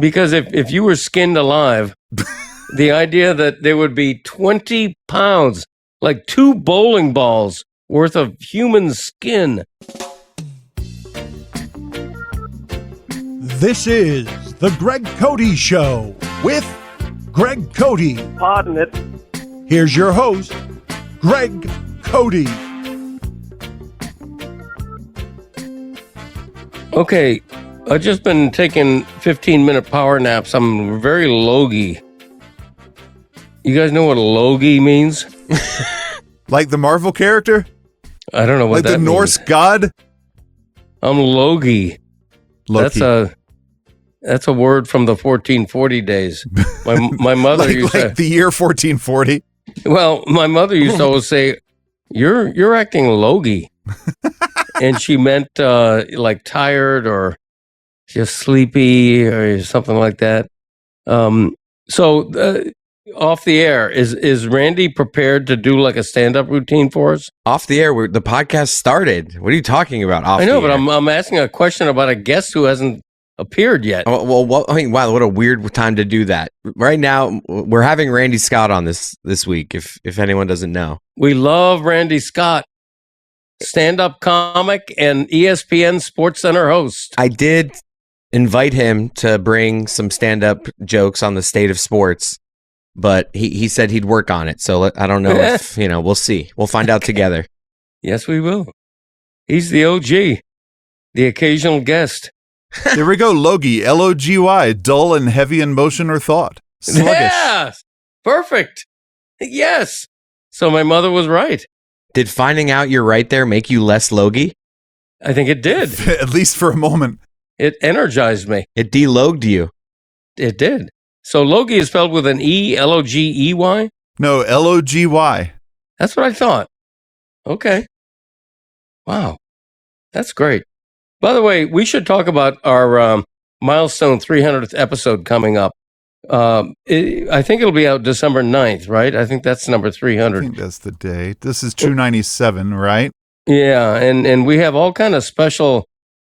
Because if you were skinned alive, the idea that there would be 20 pounds, like 2 bowling balls worth of human skin. This is the Greg Cote Show with Greg Cote. Pardon it. Here's your host, Greg Cote. Okay, I've just been taking 15-minute power naps. I'm very logy. You guys know what logy means? Like the Marvel character? I don't know what that means. Like the Norse god? I'm logy. Loki. That's a word from the 1440 days. My mother used to, the year 1440. Well, my mother used to always say, "You're acting logy," and she meant like tired or just sleepy or something like that. So off the air, is Randy prepared to do like a stand-up routine for us? Off the air, the podcast started. What are you talking about? I know, but I'm asking a question about a guest who hasn't appeared yet. Well, wow, what a weird time to do that. Right now, we're having Randy Scott on this week, if anyone doesn't know. We love Randy Scott, stand-up comic and ESPN Sports Center host. I did invite him to bring some stand-up jokes on the state of sports, but he said he'd work on it. So I don't know if, we'll see. We'll find out together. Yes, we will. He's the OG, the occasional guest. There we go, Logy, L-O-G-Y, dull and heavy in motion or thought. Sluggish. Yes, perfect. Yes. So my mother was right. Did finding out you're right there make you less logy? I think it did. At least for a moment. It energized me. It delogged you. It did. So logy is spelled with an E, L-O-G-E-Y? No, L-O-G-Y. That's what I thought. Okay. Wow. That's great. By the way, we should talk about our milestone 300th episode coming up. I think it'll be out December 9th, right? I think that's number 300. I think that's the day. This is 297, right? Yeah, and we have all kind of special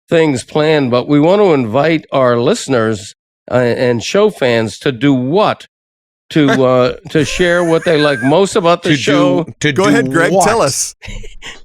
things planned, but we want to invite our listeners and show fans to do what? To share what they like most about the show. Go ahead, Greg, tell us.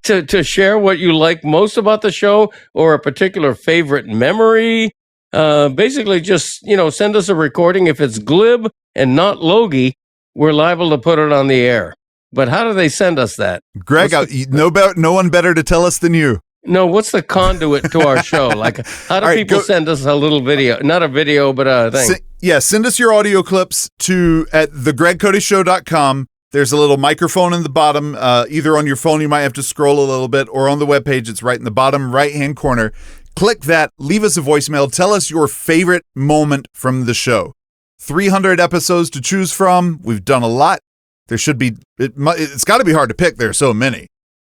To share what you like most about the show or a particular favorite memory. Basically, just, send us a recording. If it's glib and not logy, we're liable to put it on the air. But how do they send us that? Greg, no one better to tell us than you. No, what's the conduit to our show? Like, how do people send us a little video? Not a video, but a thing. Send us your audio clips at thegregcoteshow.com. There's a little microphone in the bottom. Either on your phone, you might have to scroll a little bit, or on the webpage, it's right in the bottom right-hand corner. Click that, leave us a voicemail, tell us your favorite moment from the show. 300 episodes to choose from. We've done a lot. There should be, it's got to be hard to pick. There are so many.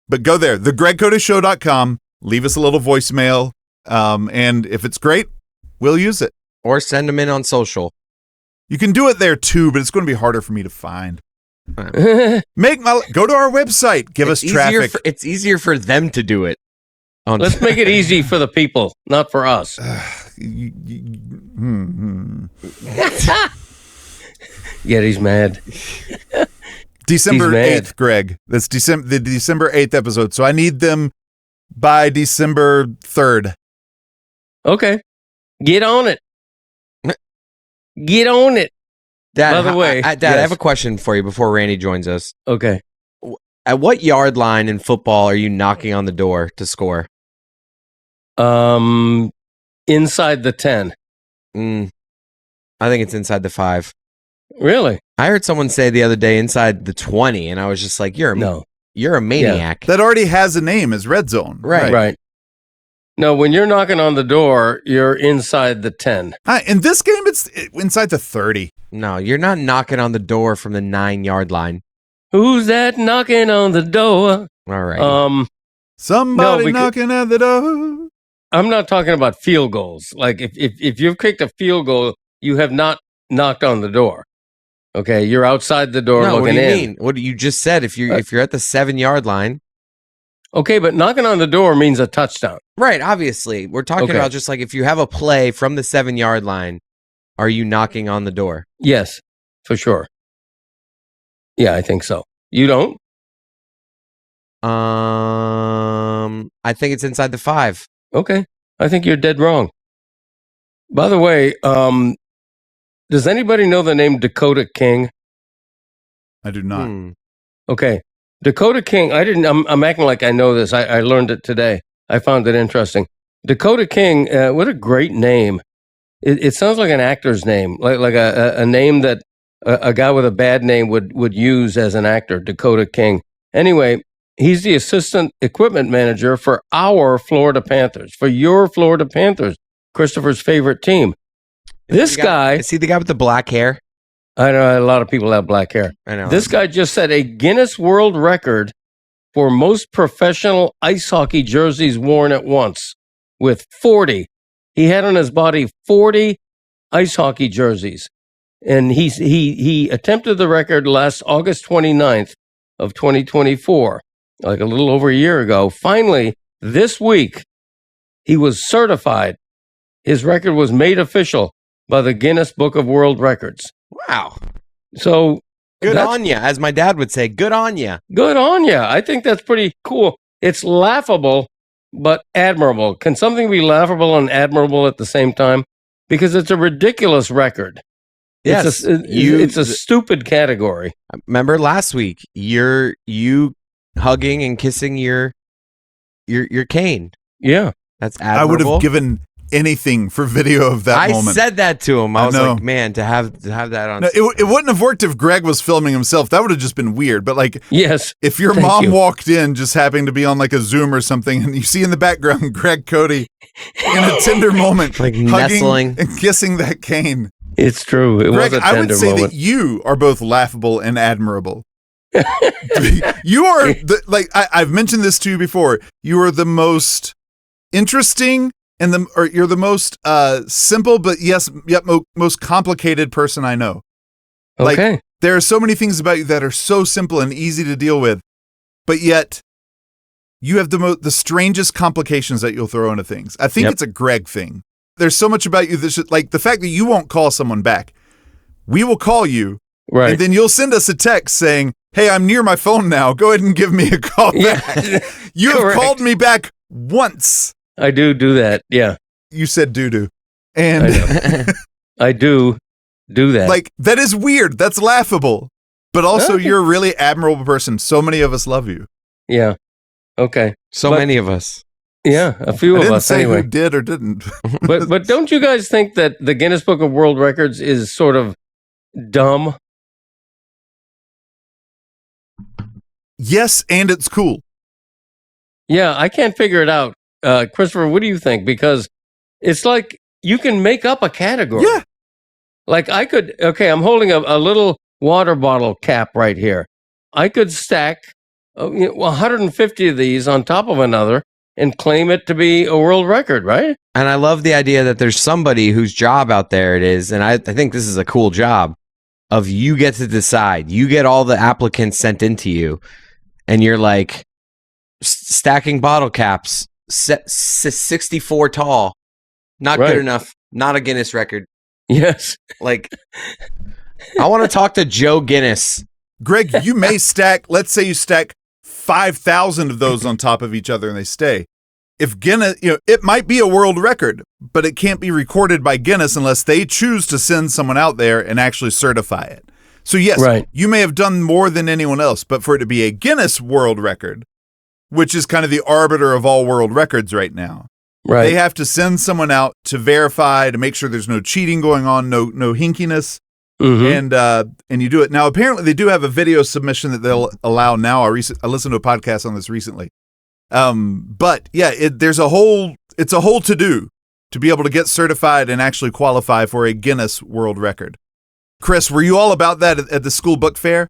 But go there, thegregcoteshow.com, leave us a little voicemail, and if it's great, we'll use it. Or send them in on social. You can do it there too, but it's going to be harder for me to find. Go to our website, give us traffic. It's easier for them to do it. Let's make it easy for the people, not for us. Yeti's mad. December 8th, Greg. That's the December 8th episode. So I need them by December 3rd. Okay. Get on it. Get on it. Dad, by the way, Dad, yes. I have a question for you before Randy joins us. Okay. At what yard line in football are you knocking on the door to score? Inside the 10. I think it's inside the 5. Really? I heard someone say the other day inside the 20, and I was just like, you're a maniac. That already has a name as Red Zone. Right. No, when you're knocking on the door, you're inside the 10. In this game, it's inside the 30. No, you're not knocking on the door from the 9-yard line. Who's that knocking on the door? All right. Somebody knocking at the door. I'm not talking about field goals. Like if you've kicked a field goal, you have not knocked on the door. Okay, you're outside the door looking in. What do you mean? What you just said? If you're at the 7-yard line. Okay, but knocking on the door means a touchdown. Right, obviously. We're talking about just like if you have a play from the 7-yard line, are you knocking on the door? Yes, for sure. Yeah, I think so. You don't? I think it's inside the 5. Okay. I think you're dead wrong. By the way, does anybody know the name Dakota King? I do not. Okay. Dakota King, I'm acting like I know this. I learned it today. I found it interesting. Dakota King, what a great name. It sounds like an actor's name, like a name that a guy with a bad name would use as an actor, Dakota King. Anyway, he's the assistant equipment manager for our Florida Panthers, for your Florida Panthers, Christopher's favorite team. This guy... Is he the guy with the black hair? I know a lot of people have black hair. I know. This guy just set a Guinness World Record for most professional ice hockey jerseys worn at once with 40. He had on his body 40 ice hockey jerseys. And he attempted the record last August 29th of 2024, like a little over a year ago. Finally, this week, he was certified. His record was made official by the Guinness Book of World Records. Wow. So good on ya, as my dad would say. Good on ya. Good on ya. I think that's pretty cool. It's laughable, but admirable. Can something be laughable and admirable at the same time? Because it's a ridiculous record. Yes, it's a stupid category. Remember last week, you hugging and kissing your cane. Yeah, that's admirable. I would have given anything for video of that moment. I said that to him. I was like, man, to have that on. No, it wouldn't have worked if Greg was filming himself. That would have just been weird. But like, yes, if your mom walked in, just happening to be on like a Zoom or something, and you see in the background Greg Cote in a tender moment, like hugging nestling and kissing that cane. It's true. It Greg, was a tender I would say moment. that you are both laughable and admirable. You are I've mentioned this to you before. You are the most interesting and you're the most simple, but yet most complicated person I know. Okay. Like, there are so many things about you that are so simple and easy to deal with, but yet you have the strangest complications that you'll throw into things. I think it's a Greg thing. There's so much about you that like the fact that you won't call someone back. We will call you, right? And then you'll send us a text saying, "Hey, I'm near my phone now. Go ahead and give me a call back." You have called me back once. I do that. Yeah. You said doo-doo. And I do that. Like, that is weird. That's laughable. But also, you're a really admirable person. So many of us love you. Yeah. Okay. So many of us. Yeah, a few of us. I didn't say anyway. who did or didn't. but don't you guys think that the Guinness Book of World Records is sort of dumb? Yes, and it's cool. Yeah, I can't figure it out. Christopher, what do you think? Because it's like you can make up a category. Yeah. Like I'm holding a little water bottle cap right here. I could stack 150 of these on top of another and claim it to be a world record, right? And I love the idea that there's somebody whose job out there it is, and I think this is a cool job, of you get to decide. You get all the applicants sent into you, and you're like, stacking bottle caps, 64 tall, not good enough, not a Guinness record. Yes. Like, I want to talk to Joe Guinness. Greg, you may stack, let's say you stack 5,000 of those on top of each other and they stay. If Guinness, it might be a world record, but it can't be recorded by Guinness unless they choose to send someone out there and actually certify it. So yes, you may have done more than anyone else, but for it to be a Guinness World Record, which is kind of the arbiter of all world records right now, they have to send someone out to verify, to make sure there's no cheating going on, no hinkiness. Mm-hmm. And you do it. Now, apparently they do have a video submission that they'll allow now. I listened to a podcast on this recently. But yeah, it's a whole to-do to be able to get certified and actually qualify for a Guinness World Record. Chris, were you all about that at the school book fair?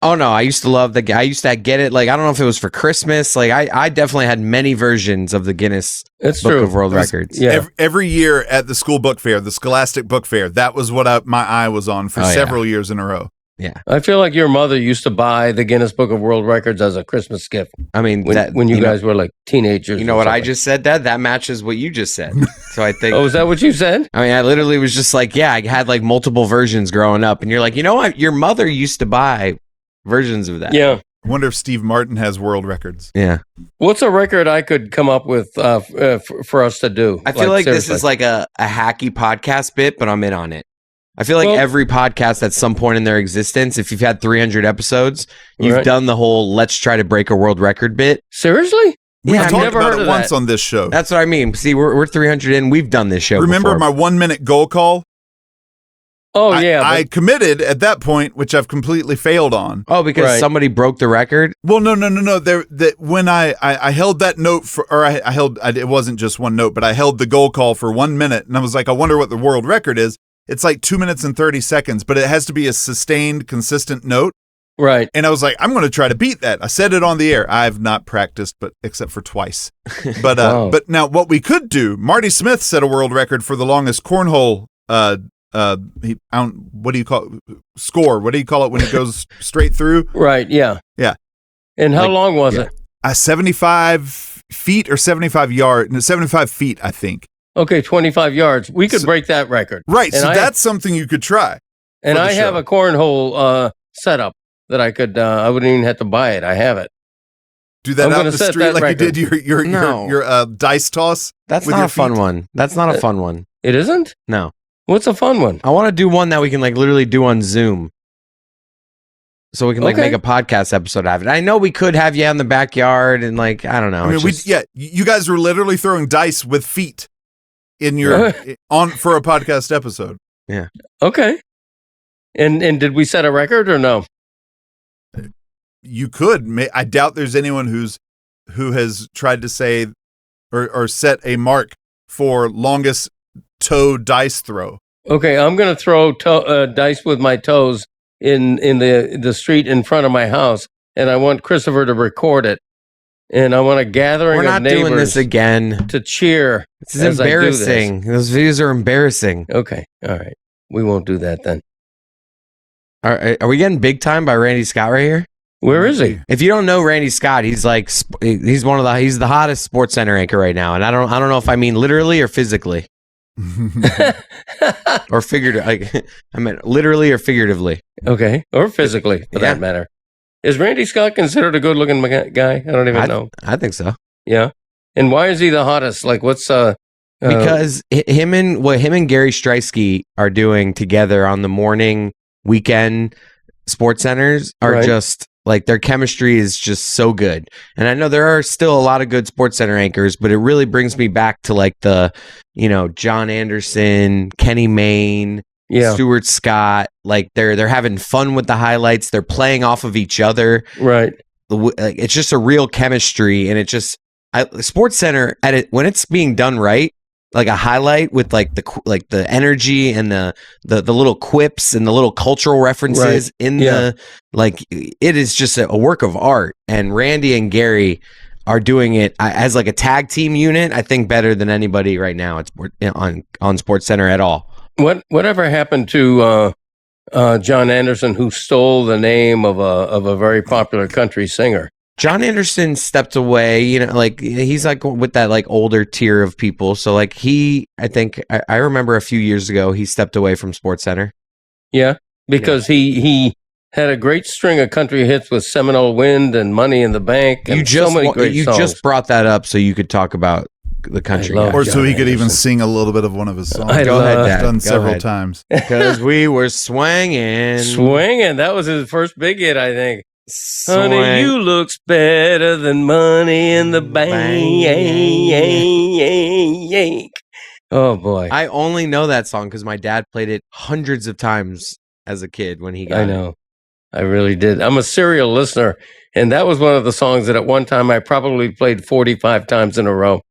Oh no, I used to love I used to get it. Like, I don't know if it was for Christmas. Like, I definitely had many versions of the Guinness Book of World Records. Yeah. Every year at the school book fair, the Scholastic Book Fair, that was what my eye was on for several years in a row. Yeah. I feel like your mother used to buy the Guinness Book of World Records as a Christmas gift I mean, when you guys were like teenagers. You know what I just said, Dad? That matches what you just said. So I think. Oh, is that what you said? I mean, I literally was just like, yeah, I had like multiple versions growing up. And you're like, you know what? Your mother used to buy versions of that. Yeah. I wonder if Steve Martin has world records. Yeah. What's a record I could come up with for us to do? I feel like this seriously. is like a hacky podcast bit, but I'm in on it. I feel like every podcast at some point in their existence, if you've had 300 episodes, you've done the whole let's try to break a world record bit. Seriously? We've I've talked never about heard it of once that. on this show. That's what I mean. See, we're 300 in. We've done this show Remember before. my 1 minute goal call? Oh, yeah. I committed at that point, which I've completely failed on. Oh, because somebody broke the record? Well, no. When I held that note it wasn't just one note, but I held the goal call for 1 minute, and I was like, I wonder what the world record is. It's like 2 minutes and 30 seconds, but it has to be a sustained, consistent note. Right. And I was like, I'm going to try to beat that. I said it on the air. I've not practiced, but except for twice. But but now what we could do, Marty Smith set a world record for the longest cornhole. What do you call it? Score? What do you call it when it goes straight through? Right. Yeah. Yeah. And how long was it? 75 feet or 75 yards? No, 75 feet, I think. Okay, 25 yards. We could break that record. Right. And So that's something you could try. And I have a cornhole setup that I could. I wouldn't even have to buy it. I have it. Do that out in the street like record. you did your dice toss. That's with not your a fun feet? one. That's not a fun one. It isn't? No. What's a fun one? I want to do one that we can like literally do on Zoom. So we can like make a podcast episode out of it. I know we could have you in the backyard and like, I don't know. I mean, you guys were literally throwing dice with feet in your for a podcast episode. Yeah. Okay. And did we set a record or no? You could. I doubt there's anyone who has tried to say or set a mark for longest toe dice throw. Okay, I'm going to throw dice with my toes in the street in front of my house, and I want Christopher to record it. And I want a gathering We're of not neighbors doing this again. to cheer. This is embarrassing. Those videos are embarrassing. Okay, all right. We won't do that then. Are we getting Big Time by Randy Scott right here? Where is he? If you don't know Randy Scott, he's like he's the hottest Sports Center anchor right now, and I don't know if I mean literally or physically. Or figuratively. I meant literally or figuratively. Okay, or physically for that matter. Is Randy Scott considered a good-looking guy? I don't even know. I think so. Yeah. And why is he the hottest? Like, what's because him and Gary Streisky are doing together on the morning weekend Sports Centers are just like their chemistry is just so good. And I know there are still a lot of good Sports Center anchors, but it really brings me back to like the, John Anderson, Kenny Mayne, Stuart Scott. Like they're having fun with the highlights. They're playing off of each other. Right. It's just a real chemistry, and Sports Center when it's being done right, like a highlight with like the energy and the little quips and the little cultural references it is just a work of art. And Randy and Gary are doing it as like a tag team unit. I think better than anybody right now on Sports Center at all. Whatever happened to John Anderson, who stole the name of a very popular country singer? John Anderson stepped away, he's like with that like older tier of people. So like I remember a few years ago, he stepped away from Sports Center. Yeah, because he had a great string of country hits with Seminole Wind and Money in the Bank. And so many great songs. You just brought that up so you could talk about the country guy. Or so he could even sing a little bit of one of his songs. Go ahead, Dad. Done several times. Because we were swinging. Swinging. That was his first big hit, I think. Honey, you looks better than Money in the Bank. Oh, boy. I only know that song because my dad played it hundreds of times as a kid when he got it. I know. I really did. I'm a serial listener, and that was one of the songs that at one time I probably played 45 times in a row.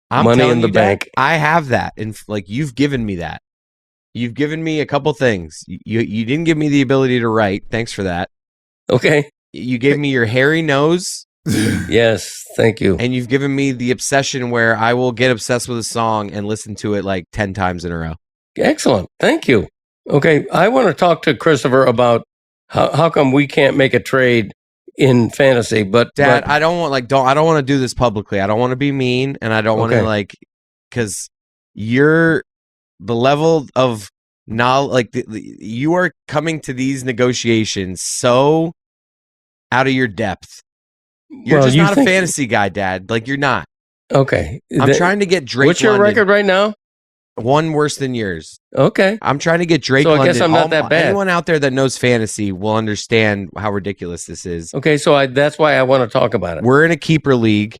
Money in the Bank. I have that, and like you've given me that. You've given me a couple things. You didn't give me the ability to write. Thanks for that. Okay. You gave me your hairy nose. Yes, thank you. And you've given me the obsession where I will get obsessed with a song and listen to it like 10 times in a row. Excellent. Thank you. Okay, I want to talk to Christopher about How come we can't make a trade in fantasy? But Dad, I don't want to do this publicly. I don't want to be mean, and I don't want to because you're the level of knowledge. You are coming to these negotiations so out of your depth. You're just not a fantasy guy, Dad. Like, you're not. Okay. I'm trying to get Drake. What's your record right now? One worse than yours. Okay. I'm trying to get Drake. So I London. guess I'm not that bad. Anyone out there that knows fantasy will understand how ridiculous this is. Okay, so that's why I want to talk about it. We're in a keeper league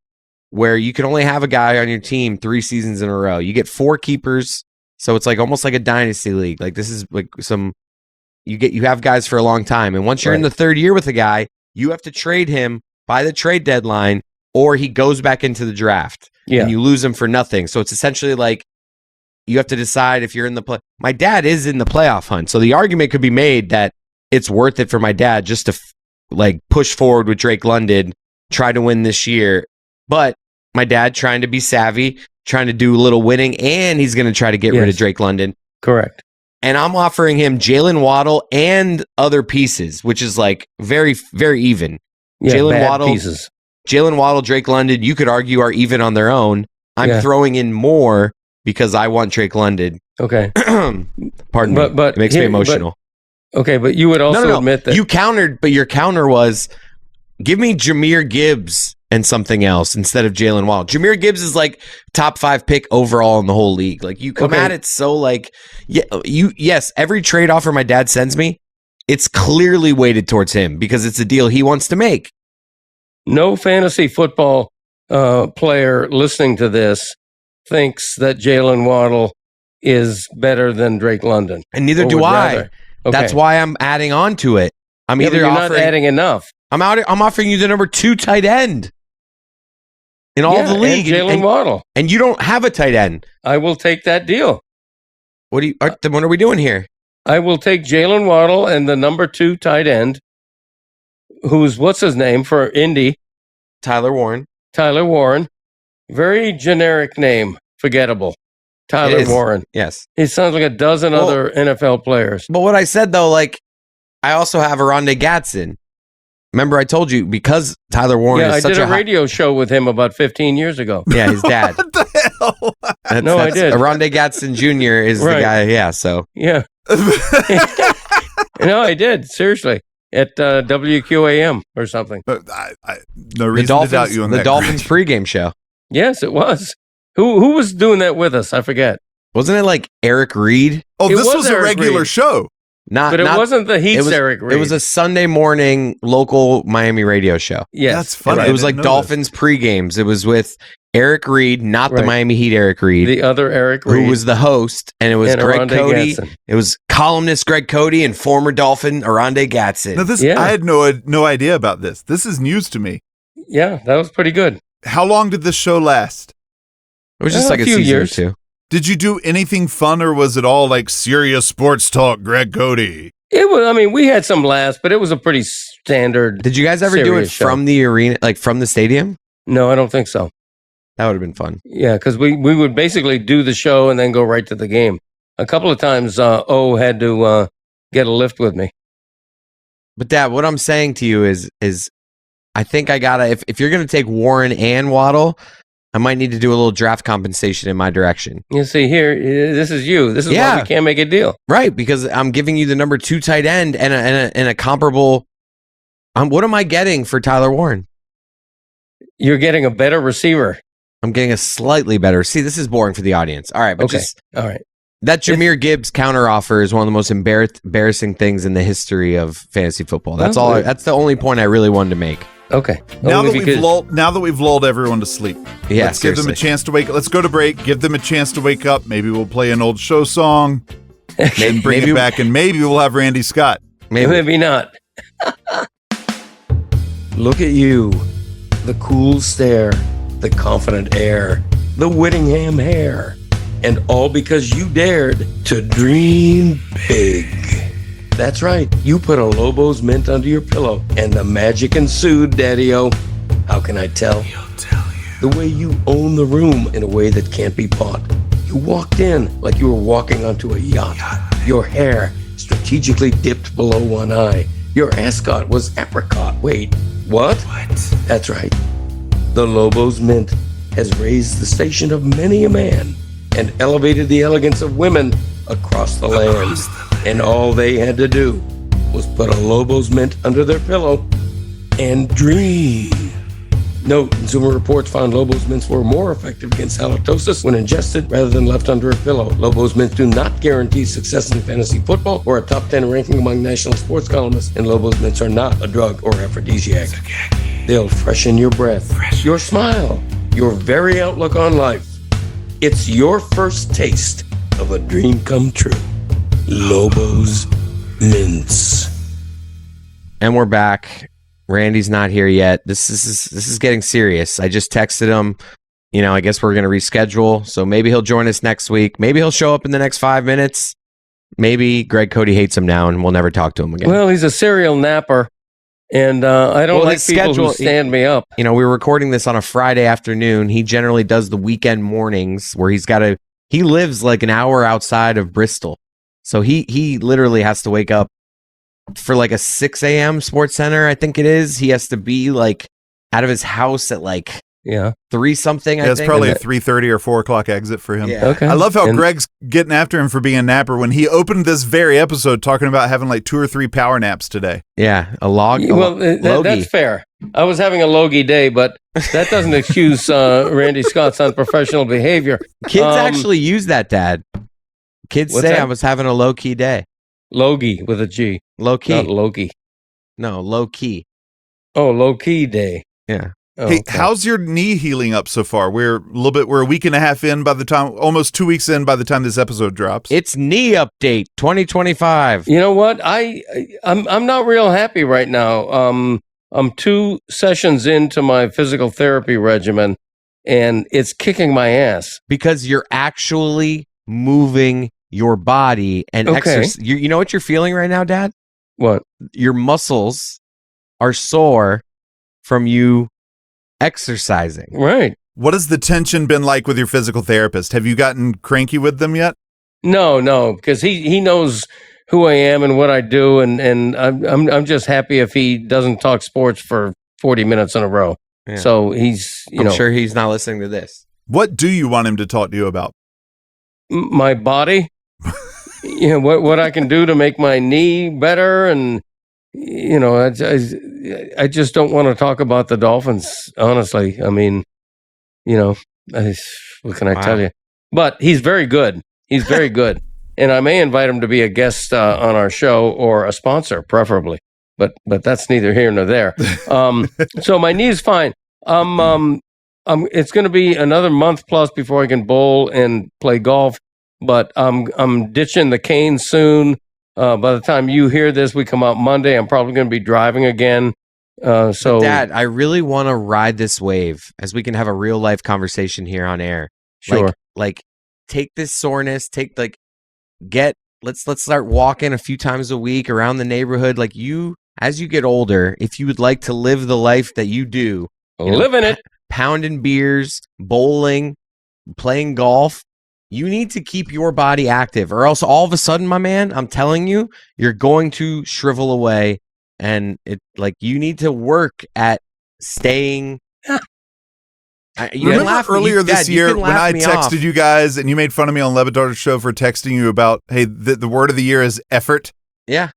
where you can only have a guy on your team 3 seasons in a row. You get 4 keepers, so it's like almost like a dynasty league. Like, this is like you have guys for a long time, and once you're in the 3rd year with a guy, you have to trade him by the trade deadline, or he goes back into the draft, and you lose him for nothing. So it's essentially like you have to decide if you're in the play. My dad is in the playoff hunt, so the argument could be made that it's worth it for my dad just to push forward with Drake London, try to win this year. But my dad trying to be savvy, trying to do a little winning, and he's going to try to get rid of Drake London. Correct. And I'm offering him Jalen Waddle and other pieces, which is like very, very even. Yeah, Jalen Waddle, Drake London, you could argue are even on their own. I'm throwing in more because I want Drake London. Okay. Pardon me. But it makes me emotional. But you would also admit that you countered, but your counter was give me Jahmyr Gibbs and something else instead of Jalen Waddle. Jahmyr Gibbs is like top 5 pick overall in the whole league. Like, you come at it so yes, every trade offer my dad sends me, it's clearly weighted towards him because it's a deal he wants to make. No fantasy football player listening to this thinks that Jalen Waddle is better than Drake London. And neither do I. Okay. That's why I'm adding on to it. You're not adding enough. I'm offering you the number 2 tight end in all the league. Jalen Waddle. And you don't have a tight end. I will take that deal. What are we doing here? I will take Jalen Waddle and the number 2 tight end, what's his name for Indy? Tyler Warren. Very generic name. Forgettable. Tyler Warren. Yes. He sounds like a dozen other NFL players. But what I said, though, I also have Arondé Gatson. Remember, I told you, because Tyler Warren is such a... I did a radio show with him about 15 years ago. Yeah, his dad. What the hell? I did. Arondé Gatson Jr. is the guy, so... Yeah. No, I did, seriously. At WQAM or something. No reason to doubt you on that. The Dolphins pregame show. Yes, it was. Who was doing that with us? I forget. Wasn't it like Eric Reed? Oh, this was a regular show. But it wasn't the Heat's Eric Reed. It was a Sunday morning local Miami radio show. Yes. That's funny. It was like Dolphins pregames. It was with Eric Reed, not the Miami Heat Eric Reed. The other Eric Reed. Who was the host, and it was Greg Cote. It was columnist Greg Cote and former Dolphin Arondé Gatson. Now I had no idea about this. This is news to me. Yeah, that was pretty good. How long did this show last? It was just like a few season years. or two. Did you do anything fun, or was it all like serious sports talk, Greg Cote? It was. We had some laughs, but it was a pretty standard. Did you guys ever do it from the arena, like from the stadium? No, I don't think so. That would have been fun. Yeah, because we would basically do the show and then go right to the game. A couple of times, O had to get a lift with me. But Dad, what I'm saying to you is I think I gotta if you're gonna take Warren and Waddle, I might need to do a little draft compensation in my direction. You see here, this is you. This is why we can't make a deal. Right, because I'm giving you the number 2 tight end and a comparable. What am I getting for Tyler Warren? You're getting a better receiver. I'm getting a slightly better. See, this is boring for the audience. All right, but all right. That Jahmyr Gibbs counteroffer is one of the most embarrassing things in the history of fantasy football. That's all. That's the only point I really wanted to make. Okay. Now that we've lulled everyone to sleep, let's give them a chance to wake up. Let's go to break. Give them a chance to wake up. Maybe we'll play an old show song and bring it back, and maybe we'll have Randy Scott. Maybe not. Look at you. The cool stare, the confident air, the Whittingham hair. And all because you dared to dream big. That's right. You put a Lobo's mint under your pillow, and the magic ensued, Daddy-O. How can I tell? He'll tell you. The way you own the room in a way that can't be bought. You walked in like you were walking onto a yacht. Your hair strategically dipped below one eye. Your ascot was apricot. Wait, what? That's right. The Lobos Mint has raised the station of many a man and elevated the elegance of women across the land. And all they had to do was put a Lobos Mint under their pillow and dream. Note, Consumer Reports found Lobos Mints were more effective against halitosis when ingested rather than left under a pillow. Lobos Mints do not guarantee success in fantasy football or a top 10 ranking among national sports columnists, and Lobos Mints are not a drug or aphrodisiac. They'll freshen your breath, your smile, your very outlook on life. It's your first taste of a dream come true. Lobos Mints. And we're back. Randy's not here yet. This is getting serious. I just texted him. I guess we're going to reschedule. So maybe he'll join us next week. Maybe he'll show up in the next 5 minutes. Maybe Greg Cote hates him now and we'll never talk to him again. Well, he's a serial napper. And I don't like people who stand me up. We were recording this on a Friday afternoon. He generally does the weekend mornings where he lives like an hour outside of Bristol. So he literally has to wake up for like a 6 a.m. Sports Center, I think it is. He has to be like out of his house at like 3 something. I think it's probably a 3:30 or 4 o'clock exit for him. Yeah. Okay. I love how Greg's getting after him for being a napper when he opened this very episode talking about having like 2 or 3 power naps today. Yeah, Logy. That's fair. I was having a Logy day, but that doesn't excuse Randy Scott's unprofessional behavior. Kids actually use that, Dad. Kids say that? I was having a low-key day. Logy with a G. Low-key. Not Loki. No, low-key. Oh, low-key day. Yeah. Oh, Hey, okay. how's your knee healing up so far? We're a week and a half in by the time, almost 2 weeks in by the time this episode drops. It's knee update 2025. You know what? I'm not real happy right now. I'm 2 sessions into my physical therapy regimen, and it's kicking my ass. Because you're actually moving your body and exercise. You know what you're feeling right now, Dad? What? Your muscles are sore from you exercising. Right. What has the tension been like with your physical therapist? Have you gotten cranky with them yet? No, because he knows who I am and what I do, and I'm just happy if he doesn't talk sports for 40 minutes in a row. Yeah. So he's I'm sure he's not listening to this. What do you want him to talk to you about? My body. What I can do to make my knee better, and I just don't want to talk about the Dolphins. Honestly, I mean, what can I tell you? But he's very good. He's very good, and I may invite him to be a guest on our show or a sponsor, preferably. But that's neither here nor there. So my knee is fine. It's going to be another month plus before I can bowl and play golf. But I'm ditching the cane soon. By the time you hear this, we come out Monday. I'm probably going to be driving again. But Dad, I really want to ride this wave as we can have a real life conversation here on air. Sure. Like take this soreness, let's start walking a few times a week around the neighborhood. Like as you get older, if you would like to live the life that you do, living it, pounding beers, bowling, playing golf, you need to keep your body active, or else all of a sudden, my man, I'm telling you, you're going to shrivel away. And you need to work at staying. Remember earlier this year when I texted you guys and you made fun of me on Lebatard's show for texting you about, hey, the word of the year is effort? Yeah.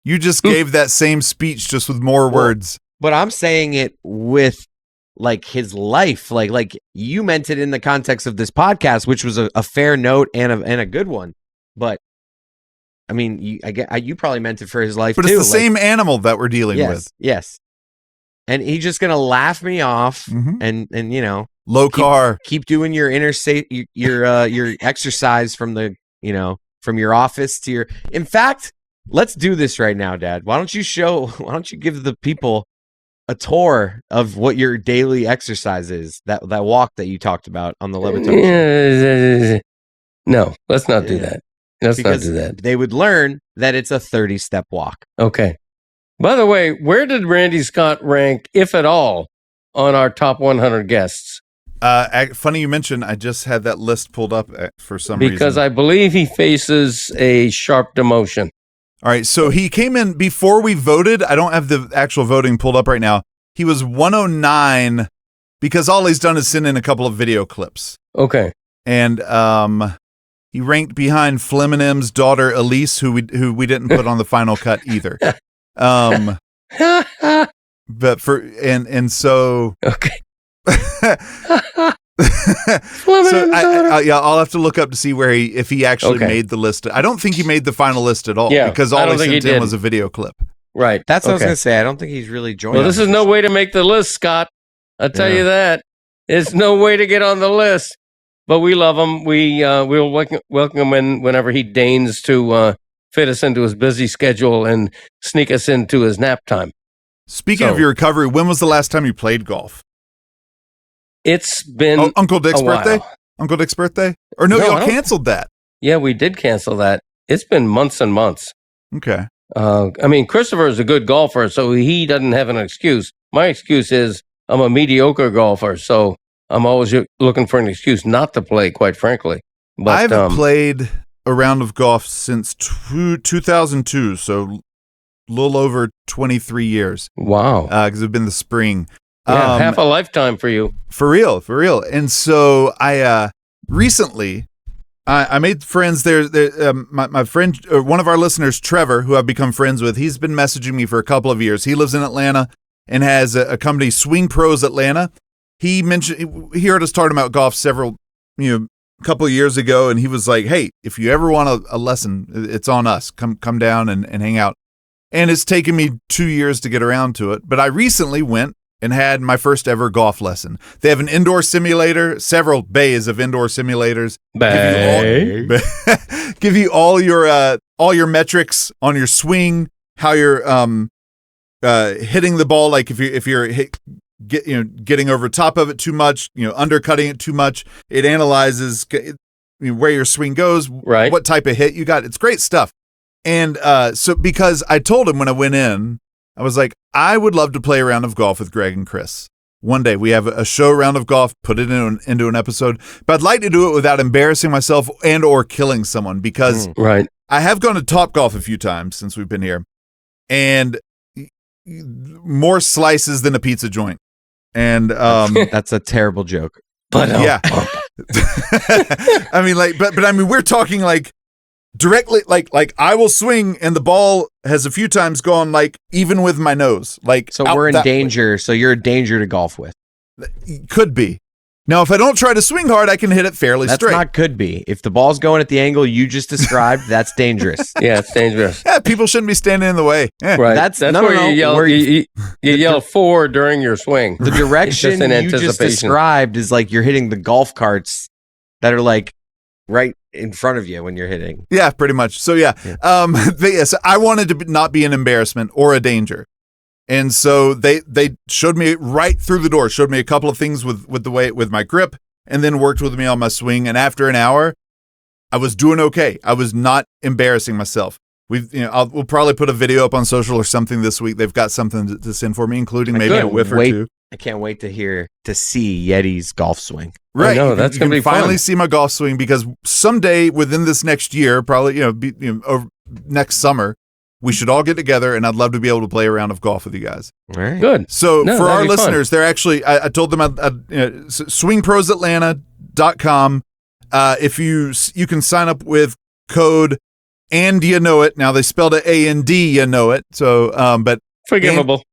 You just gave that same speech just with more words. But I'm saying it with like his life, like you meant it in the context of this podcast, which was a fair note and a good one. But I mean, you probably meant it for his life, but too. It's the same animal that we're dealing with. Yes. And he's just gonna laugh me off, and keep doing your your exercise from from your office to your. In fact, let's do this right now, Dad. Why don't you give the people a tour of what your daily exercise is? That walk that you talked about on the Levitation. No, let's not do that. Let's not do that. They would learn that it's a 30-step walk. Okay. By the way, where did Randy Scott rank, if at all, on our top 100 guests? Funny you mentioned, I just had that list pulled up for some reason. Because I believe he faces a sharp demotion. All right, so he came in before we voted. I don't have the actual voting pulled up right now. He was 109 because all he's done is send in a couple of video clips. Okay. And he ranked behind Fleminim's daughter Elise, who we didn't put on the final cut either. But so Okay. So I'll have to look up to see if he actually made the list. I don't think he made the final list at all because all he sent in was a video clip. Right. That's what I was going to say. I don't think he's really joined. Well, this is no way to make the list, Scott. I'll tell you that. It's no way to get on the list. But we love him. We'll welcome him in whenever he deigns to fit us into his busy schedule and sneak us into his nap time. Speaking of your recovery, when was the last time you played golf? It's been Uncle Dick's birthday? while. Uncle Dick's birthday? Or no, y'all canceled that. Yeah, we did cancel that. It's been months and months. Okay. I mean, Christopher is a good golfer, so he doesn't have an excuse. My excuse is I'm a mediocre golfer, so I'm always looking for an excuse not to play, quite frankly. But I haven't played a round of golf since 2002, so a little over 23 years. Wow. Because it's been the spring. Yeah, half a lifetime for you. For real. And so I recently I made friends there. My friend, one of our listeners, Trevor, who I've become friends with, he's been messaging me for a couple of years. He lives in Atlanta and has a company, Swing Pros Atlanta. He heard us talking about golf a couple of years ago, and he was like, "Hey, if you ever want a lesson, it's on us. Come down and hang out." And it's taken me 2 years to get around to it, but I recently went and had my first ever golf lesson. They have an indoor simulator, several bays of indoor simulators. Give you all your metrics on your swing, how you're hitting the ball, like if you're getting over top of it too much, undercutting it too much. It analyzes where your swing goes, right, what type of hit you got. It's great stuff. And so because I told him when I went in, I was like, I would love to play a round of golf with Greg and Chris. One day we have a show round of golf, put it into an episode, but I'd like to do it without embarrassing myself and or killing someone, because I have gone to Topgolf a few times since we've been here, and more slices than a pizza joint. And that's a terrible joke. But yeah. I mean, but I mean, we're talking like directly, like I will swing and the ball has a few times gone like even with my nose, like so we're in danger. So you're a danger to golf with. Could be. Now, if I don't try to swing hard, I can hit it fairly straight. That's not could be. If the ball's going at the angle you just described, that's dangerous. Yeah, it's dangerous. Yeah, people shouldn't be standing in the way. Yeah. Right. That's where you yell four during your swing. The direction you just described is like you're hitting the golf carts that are like right in front of you when you're hitting. Yeah, pretty much. So yeah. So I wanted to not be an embarrassment or a danger. And so they showed me right through the door, showed me a couple of things with my grip, and then worked with me on my swing. And after an hour, I was doing okay. I was not embarrassing myself. We'll probably put a video up on social or something this week. They've got something to send for me, including maybe a whiff or two. I can't wait to see Yeti's golf swing. Right, no, that's going to be finally fun. See my golf swing, because someday within this next year, probably over next summer, we should all get together, and I'd love to be able to play a round of golf with you guys. All right. Good. So for our listeners, they're actually, I told them swingprosatlanta.com. If you can sign up with code and you know it. Now they spelled it A-N-D, you know it. So, but forgivable.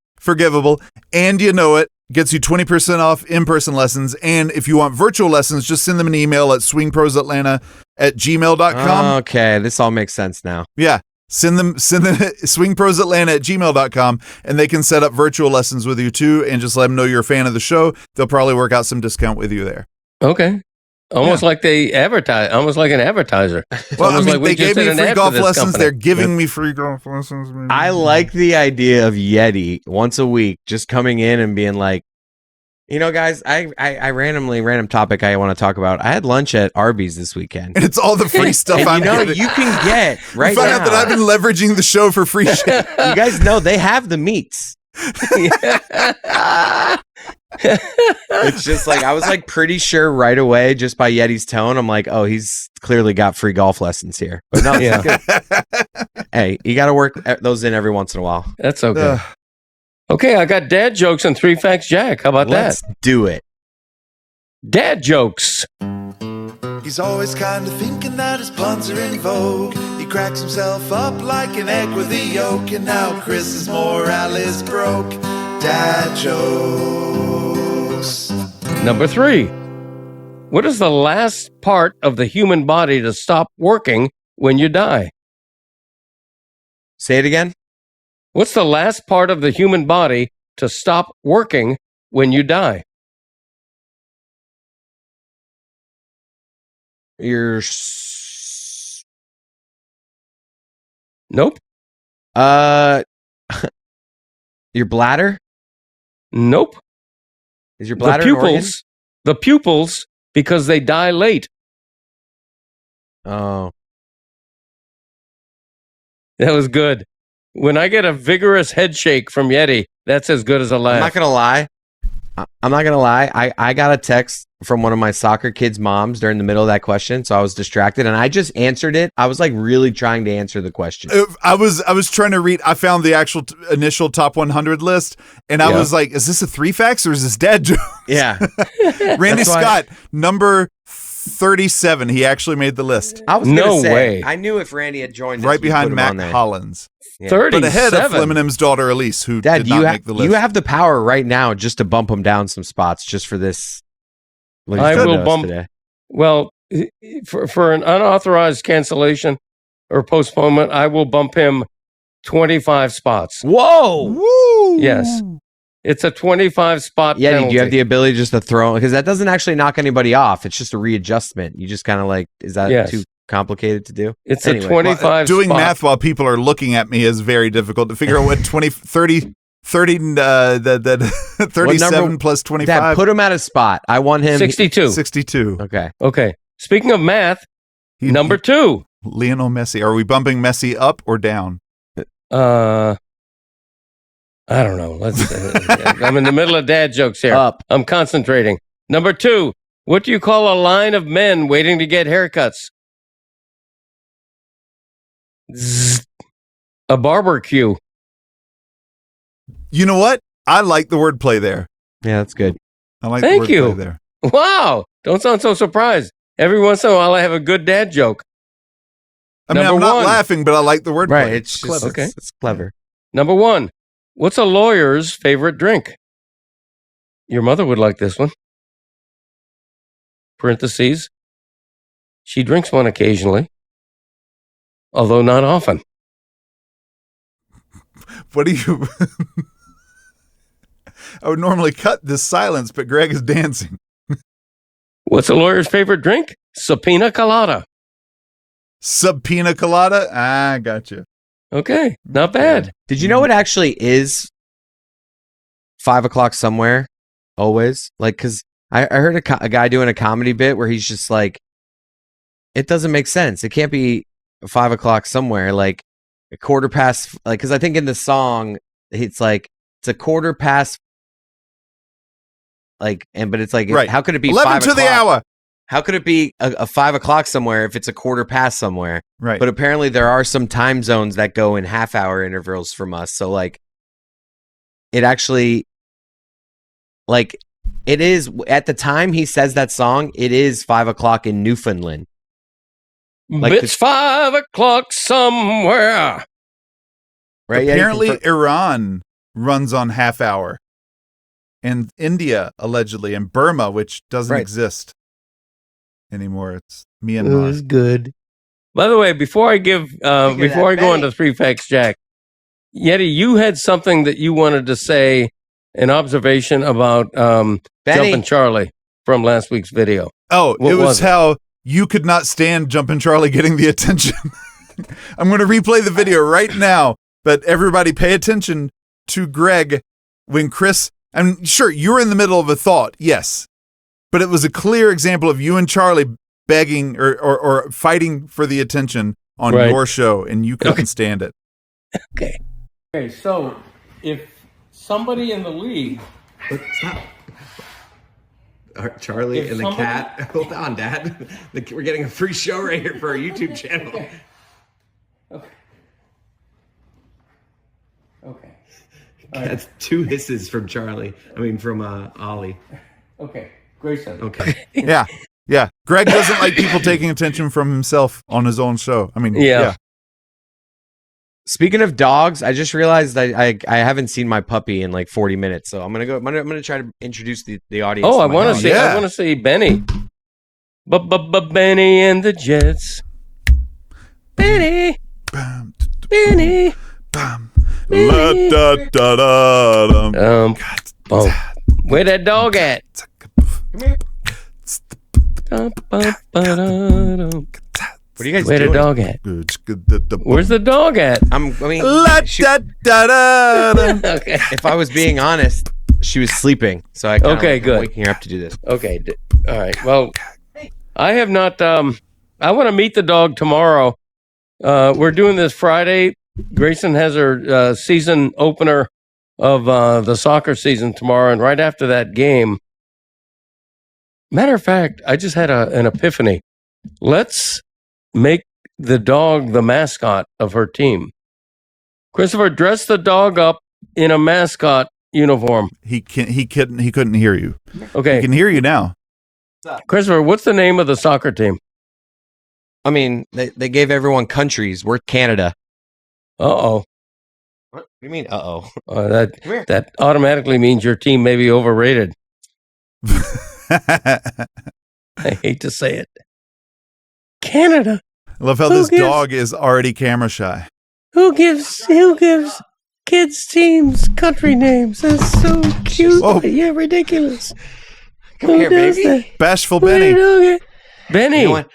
And you know it gets you 20% off in-person lessons. And if you want virtual lessons, just send them an email at swingprosatlanta@gmail.com. Okay. This all makes sense now. Yeah. Send them swingprosatlanta@gmail.com, and they can set up virtual lessons with you too, and just let them know you're a fan of the show. They'll probably work out some discount with you there. Okay. Almost like they advertise, almost like an advertiser. Well, I mean, they gave me free golf lessons. Company. They're giving me free golf lessons. I like the idea of Yeti once a week just coming in and being like, guys, random topic I want to talk about. I had lunch at Arby's this weekend. And it's all the free stuff I'm getting. You can get right now. Find out that I've been leveraging the show for free shit. You guys know they have the meats. It's just like, I was like pretty sure right away just by Yeti's tone. I'm like, oh, he's clearly got free golf lessons here. But no, yeah. Good. Hey, you got to work those in every once in a while. That's okay. Okay, I got dad jokes and 3 facts, Jack. How about Let's do it. Dad jokes. He's always kind of thinking that his puns are in vogue. He cracks himself up like an egg with a yolk. And now Chris's morale is broke. Dad jokes. Number 3. What is the last part of the human body to stop working when you die? Say it again. What's the last part of the human body to stop working when you die? Your Nope. your bladder? Nope. Is your bladder The pupils, because they die late. Oh. That was good. When I get a vigorous head shake from Yeti, that's as good as a laugh. I'm not gonna lie. I got a text from one of my soccer kids' moms during the middle of that question, so I was distracted and I just answered it. I was like really trying to answer the question. I was trying to read. I found the actual initial top 100 list, and I was like, "Is this a 3 facts or is this dad joke?" Yeah. Randy Scott, number 37. He actually made the list, I was gonna No say, way. I knew if Randy had joined us, right we'd behind put him Matt on there. Hollins, Yeah. 37. but ahead of Eminem's daughter Elise, who Dad, did not make the list. you have the power right now just to bump him down some spots just for this. what he's I done will to us bump- today. Well, for an unauthorized cancellation or postponement, I will bump him 25 spots. Whoa! Woo! Yes. It's a 25 spot Yeah, penalty. do you have the ability just to throw? Because that doesn't actually knock anybody off. It's just a readjustment. You just kind of like, is that Yes. too complicated to do? It's Anyway. a 25 Doing spot. math while people are looking at me is very difficult to figure out what 37 plus 25. Dad, put him at a spot. I want him 62. 62. Okay. Okay. Speaking of math, He- number 2. Lionel Messi. Are we bumping Messi up or down? I don't know. I'm in the middle of dad jokes here. Up. I'm concentrating. Number 2. What do you call a line of men waiting to get haircuts? Zzz. A barbecue. You know what? I like the wordplay there. Yeah, that's good. I like Thank the you. wordplay there. Wow. Don't sound so surprised. Every once in a while, I have a good dad joke. I mean, Number I'm not 1. laughing, but I like the wordplay. Right. It's clever. just, Okay. it's clever. Number 1. What's a lawyer's favorite drink? Your mother would like this one. Parentheses. She drinks one occasionally, although not often. What do you... I would normally cut this silence, but Greg is dancing. What's a lawyer's favorite drink? Subpoena colada. Subpoena colada? Ah, gotcha. Okay, not bad. Did you know it actually is 5 o'clock somewhere? Always? Like, because I heard a guy doing a comedy bit where he's just like, it doesn't make sense. It can't be 5 o'clock somewhere. Like, a quarter past, like, because I think in the song, it's like, it's a quarter past, like, but it's like, Right. how could it be 11 5 to o'clock? the hour. How could it be a 5 o'clock somewhere if it's a quarter past somewhere? Right. But apparently there are some time zones that go in half-hour intervals from us. So, like, it actually, like, it is, at the time he says that song, it is 5 o'clock in Newfoundland. Like It's 5 o'clock somewhere. Right? Yeah, you Apparently, confirm- Iran runs on half hour. And India, allegedly, and Burma, which doesn't Right. exist anymore. It's Myanmar. good. By the way, before I give, of before I that, go on Benny. to 3 facts, Jack, Yeti, you had something that you wanted to say, an observation about Benny. Jumpin' Charlie from last week's video. Oh, What it was was it? how you could not stand Jumpin' Charlie getting the attention. I'm going to replay the video right now, but everybody pay attention to Greg when Chris, I'm sure you're in the middle of a thought, yes, but it was a clear example of you and Charlie begging or fighting for the attention on Right. your show, and you couldn't Okay. stand it. Okay. Okay, so if somebody in the league, Stop. Charlie If and the somebody- cat. Hold on, Dad. We're getting a free show right here for our YouTube channel. That's 2 hisses from Charlie. I mean, from Ollie. Okay, Grayson. Okay. Yeah. Yeah. Greg doesn't like people taking attention from himself on his own show. I mean, Yeah. Speaking of dogs, I just realized I haven't seen my puppy in like 40 minutes. So I'm gonna try to introduce the audience. Oh, to I my want dog. to see. Yeah. I want to see Benny. Benny and the Jets. Benny. Benny. La, da, da, da, da. Oh, where that dog at? What are you guys Where the doing? dog at? Where's the dog at? I mean, La, da, da, da, da. Okay. if I was being honest, she was sleeping. So I kinda, Okay, I'm good. waking her up to do this. Okay. All right. Well, I have not. I want to meet the dog tomorrow. We're doing this Friday. Grayson has her season opener of the soccer season tomorrow, and right after that game. Matter of fact, I just had an epiphany. Let's make the dog the mascot of her team. Christopher, dress the dog up in a mascot uniform. He couldn't hear you. He Okay, can hear you now. Christopher, what's the name of the soccer team? I mean, they gave everyone countries. We're Canada. Uh-oh. What do you mean? Uh-oh. That Come here. that automatically means your team may be overrated. I hate to say it. Canada. I love how Who this gives- dog is already camera shy. Who gives kids teams country names? That's so cute. Oh. Yeah, ridiculous. Come Who here, does baby. that? Bashful Where Benny. the dog at? Benny. You know what?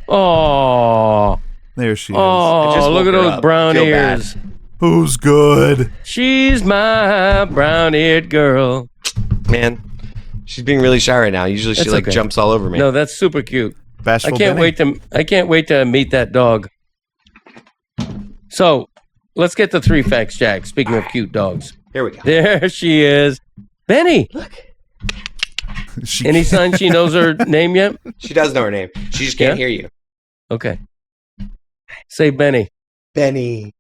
Oh, There she is. oh! Look woke at her those up. brown Feel bad. ears. Who's good? She's my brown-eared girl. Man, she's being really shy right now. Usually she That's like okay. jumps all over me. No, that's super cute. Bashful I can't Benny. wait to meet that dog. So, let's get the 3 facts, Jack. Speaking of cute dogs, Here we go. there she is, Benny. She- Any sign she knows her name yet? She does know her name. She just can't Yeah? hear you. Okay. Say Benny. Benny.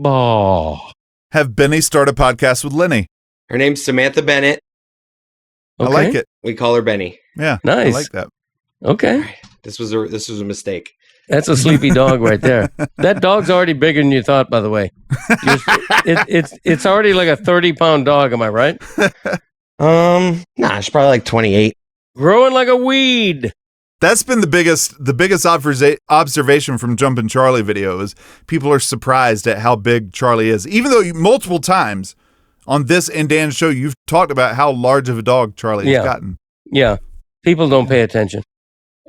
Oh. Have Benny start a podcast with Lenny. Her name's Samantha Bennett. I like it. We call her Benny. Yeah. Nice. I like that. Okay. This was a mistake. That's a sleepy dog right there. That dog's already bigger than you thought, by the way. It's already like a 30-pound dog, am I right? Nah, she's probably like 28. Growing like a weed. That's been the biggest observation from Jumpin' Charlie videos. People are surprised at how big Charlie is. Even though multiple times on this and Dan's show, you've talked about how large of a dog Charlie has gotten. Yeah. People don't pay attention.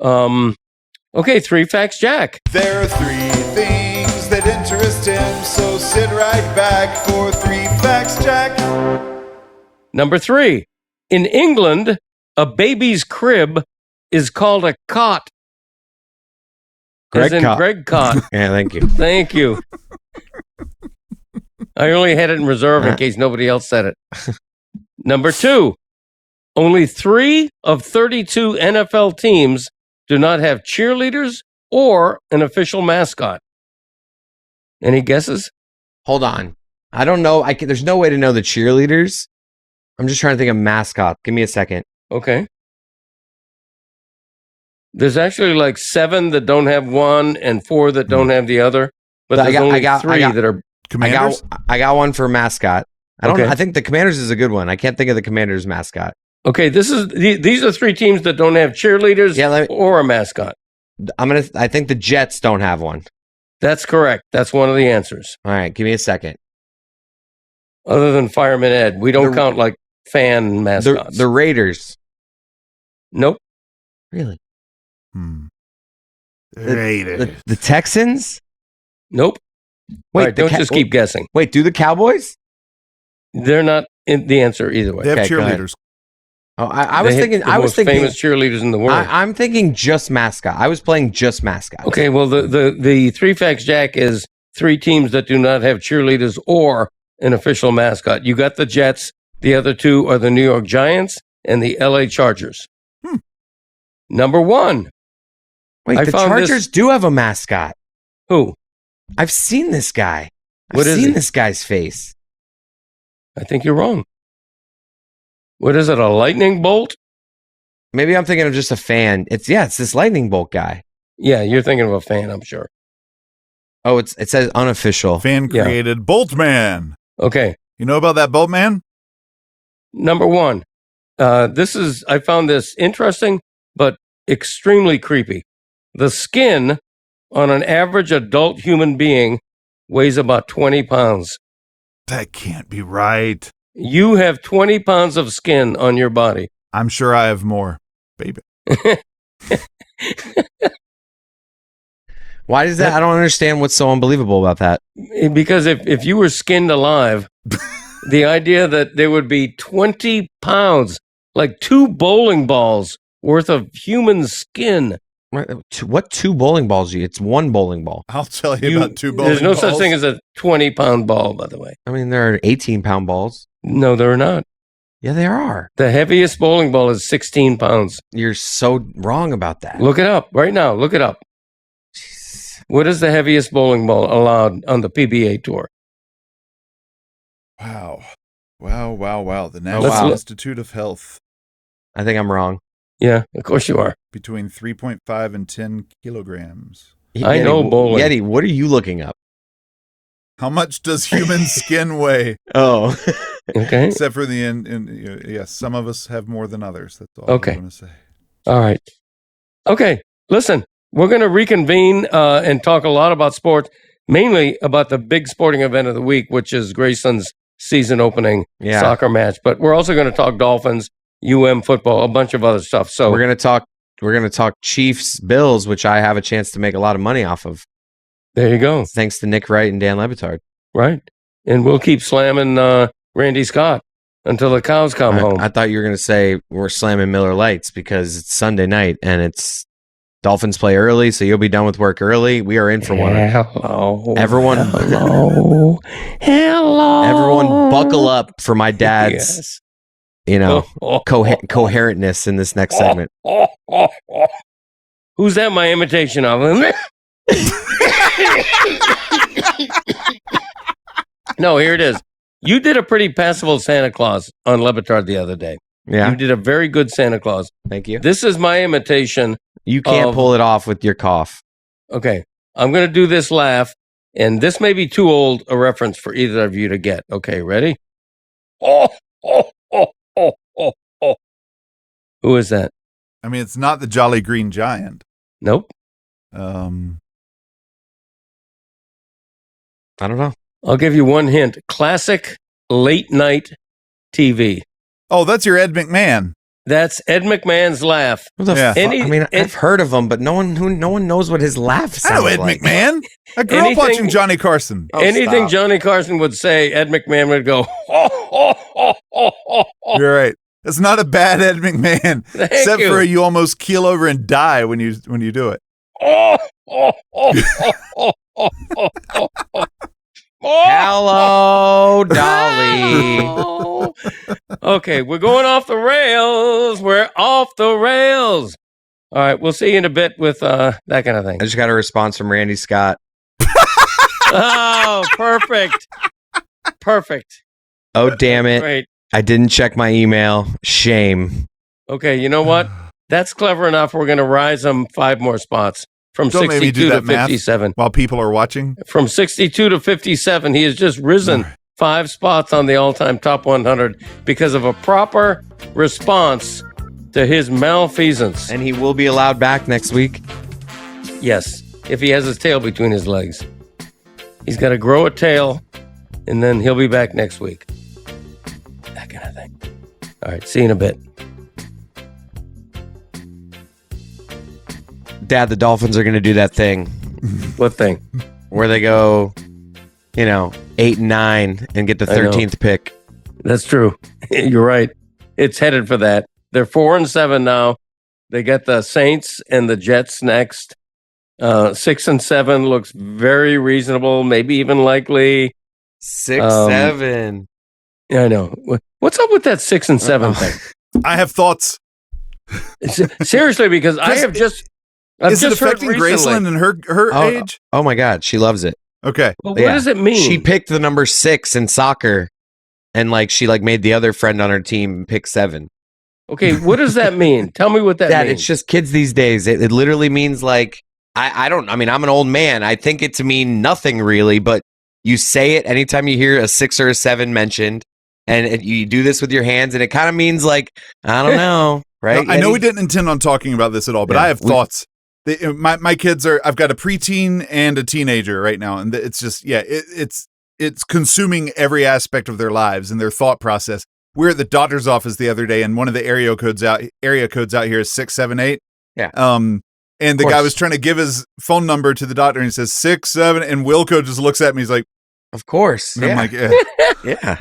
Okay, 3 facts, Jack. There are 3 things that interest him, so sit right back for 3 facts, Jack. Number 3. In England, a baby's crib is called a cot. As in Cot. Greg Cot. Yeah, thank you. Thank you. I only had it in reserve in case nobody else said it. Number 2. Only 3 of 32 NFL teams do not have cheerleaders or an official mascot. Any guesses? Hold on. I don't know. There's no way to know the cheerleaders. I'm just trying to think of mascots. Give me a second. Okay. There's actually like 7 that don't have one and 4 that don't have the other. But I there's got- only I got- 3 that are... Commanders? I got one for mascot. Okay. I think the Commanders is a good one. I can't think of the Commanders mascot. Okay, these are 3 teams that don't have cheerleaders Yeah, or a mascot. I think the Jets don't have one. That's correct. That's one of the answers. All right, give me a second. Other than Fireman Ed, we don't The- count like fan mascots. The Raiders. Nope. Really? Raiders. The Texans? Nope. Wait, All right, don't just keep guessing. Wait, do the Cowboys? They're not in the answer either way. They have Okay, go ahead. cheerleaders. Oh, I was They thinking. hit the I was most thinking. famous cheerleaders in the world. I'm thinking just mascot. I was playing just mascot. Okay, well, the 3 facts, Jack, is 3 teams that do not have cheerleaders or an official mascot. You got the Jets. The other 2 are the New York Giants and the LA Chargers. Number 1. Wait, I the found this- Chargers do have a mascot. Who? I've seen this guy. What I've is seen he? this guy's face. I think you're wrong. What is it, a lightning bolt? Maybe I'm thinking of just a fan. It's this lightning bolt guy. Yeah, you're thinking of a fan, I'm sure. Oh, it says unofficial. Fan created Boltman. Okay. You know about that Boltman? Number one, I found this interesting, but extremely creepy. The skin on an average adult human being weighs about 20 pounds. That can't be right. You have 20 pounds of skin on your body. I'm sure I have more, baby. Why does that? I don't understand what's so unbelievable about that. Because if you were skinned alive, the idea that there would be 20 pounds, like 2 bowling balls worth of human skin. What 2 bowling balls? It's 1 bowling ball. I'll tell you about 2 bowling balls. There's no such thing as a 20-pound ball, by the way. I mean, there are 18-pound balls. No, there are not. Yeah, there are. The heaviest bowling ball is 16 pounds. You're so wrong about that. Look it up right now. Look it up. Jeez. What is the heaviest bowling ball allowed on the PBA tour? Wow. The National Institute of Health. I think I'm wrong. Yeah, of course you are. Between 3.5 and 10 kilograms. I know bowling. Yeti, what are you looking up? How much does human skin weigh? Oh. Okay. Except for yes, some of us have more than others. That's all Okay. I'm going to say. All right. Okay. Listen, we're going to reconvene and talk a lot about sports, mainly about the big sporting event of the week, which is Grayson's season opening soccer match. But we're also going to talk Dolphins, football, a bunch of other stuff. So we're going to talk Chiefs Bills, which I have a chance to make a lot of money off of. There you go. Thanks to Nick Wright and Dan Lebitard. Right. And we'll keep slamming Randy Scott until the cows come home. I thought you were going to say we're slamming Miller Lights because it's Sunday night and it's Dolphins play early, so you'll be done with work early. We are in for one. Hello. Everyone, hello. Everyone buckle up for my dad's, coherentness in this next segment. Who's that my imitation of him? No, here it is. You did a pretty passable Santa Claus on Lebitard the other day. Yeah. You did a very good Santa Claus. Thank you. This is my imitation. You can't pull it off with your cough. Okay. I'm going to do this laugh, and this may be too old a reference for either of you to get. Okay, ready? Who is that? I mean, it's not the Jolly Green Giant. Nope. I don't know. I'll give you one hint. Classic late night TV. Oh, that's your Ed McMahon. That's Ed McMahon's laugh. I've heard of him, but no one knows what his laugh sounds like. I know Ed McMahon. I grew up watching Johnny Carson. Anything Johnny Carson would say, Ed McMahon would go, You're right. It's not a bad Ed McMahon. Except for you almost keel over and die when you do it. Hello, Dolly. Okay, we're going off the rails. We're off the rails. All right, we'll see you in a bit with that kind of thing. I just got a response from Randy Scott. Oh, perfect. Perfect. Oh, damn it. Great. I didn't check my email. Shame. Okay, you know what? That's clever enough. We're going to rise them 5 more spots. From 62 to 57. While people are watching? From 62 to 57, he has just risen 5 spots on the all-time top 100 because of a proper response to his malfeasance. And he will be allowed back next week? Yes, if he has his tail between his legs. He's got to grow a tail, and then he'll be back next week. That kind of thing. All right, see you in a bit. Dad, the Dolphins are going to do that thing. What thing? Where they go, 8-9 and get the 13th pick. That's true. You're right. It's headed for that. They're 4-7 now. They got the Saints and the Jets next. 6-7 looks very reasonable, maybe even likely. 6-7. Yeah, I know. What's up with that 6-7 thing? I have thoughts. Seriously, because I have just... Is it affecting Graceland and her age? Oh my God, she loves it. Okay. But what does it mean? She picked the number 6 in soccer and like she like made the other friend on her team pick 7. Okay, what does that mean? Tell me what that Dad, means. it's just kids these days. It literally means like I don't. I mean, I'm an old man. I think it to mean nothing really, but you say it anytime you hear a 6 or a 7 mentioned, and you do this with your hands, and it kind of means like I don't know, right? No, I know we didn't intend on talking about this at all, but Yeah, I have thoughts. My kids are. I've got a preteen and a teenager right now, and it's just it's consuming every aspect of their lives and their thought process. We were at the doctor's office the other day, and one of the area codes out here is 678. Yeah. And the guy was trying to give his phone number to the doctor, and he says 67, and Wilco just looks at me. He's like, "Of course." And I'm like, yeah. Yeah.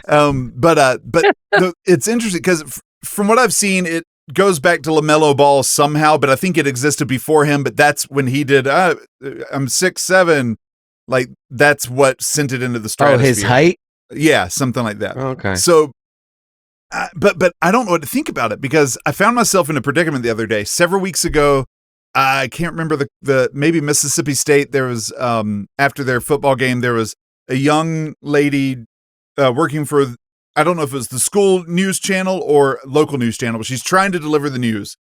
It's interesting because from what I've seen, it goes back to LaMelo Ball somehow, but I think it existed before him. But that's when he did. I'm 6'7". Like that's what sent it into the stratosphere. Oh, his height. Yeah, something like that. Okay. So. But I don't know what to think about it because I found myself in a predicament the other day. Several weeks ago, I can't remember the maybe Mississippi State. There was after their football game, there was a young lady working for, I don't know if it was the school news channel or local news channel, but she's trying to deliver the news,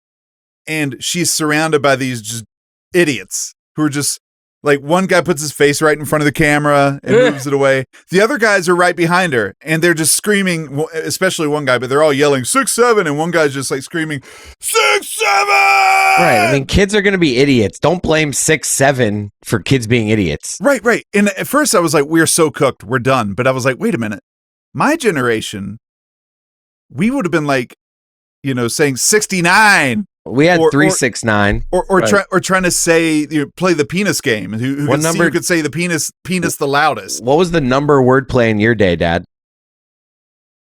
and she's surrounded by these just idiots who are just. Like one guy puts his face right in front of the camera and moves it away. The other guys are right behind her and they're just screaming, especially one guy, but they're all yelling 6'7", and one guy's just like screaming 6'7". Right. I mean, kids are going to be idiots. Don't blame 6'7" for kids being idiots. Right. And at first I was like, we're so cooked. We're done. But I was like, wait a minute. My generation, we would have been like, saying 69. We had 369, or trying to say play the penis game. Who what number could say the penis the loudest? What was the number wordplay in your day, Dad?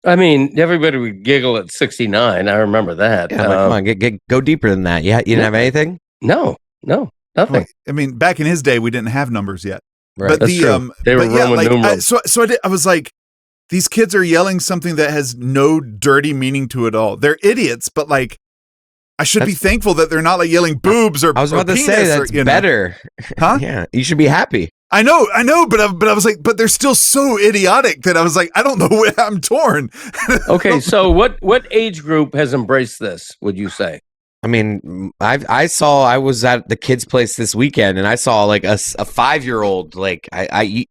I mean, everybody would giggle at 69. I remember that. Yeah, come on, go deeper than that. You didn't have anything? No, nothing. I mean, back in his day, we didn't have numbers yet. Right. But That's true. They were Roman numerals. I was like, these kids are yelling something that has no dirty meaning to it all. They're idiots, but like. I should be thankful that they're not like yelling boobs or. I was about to say that's better, huh? Yeah, you should be happy. I know, but I was like, but they're still so idiotic that I was like, I don't know what I'm torn. Okay, so what age group has embraced this? Would you say? I mean, I was at the kids' place this weekend, and I saw like a 5-year-old. Like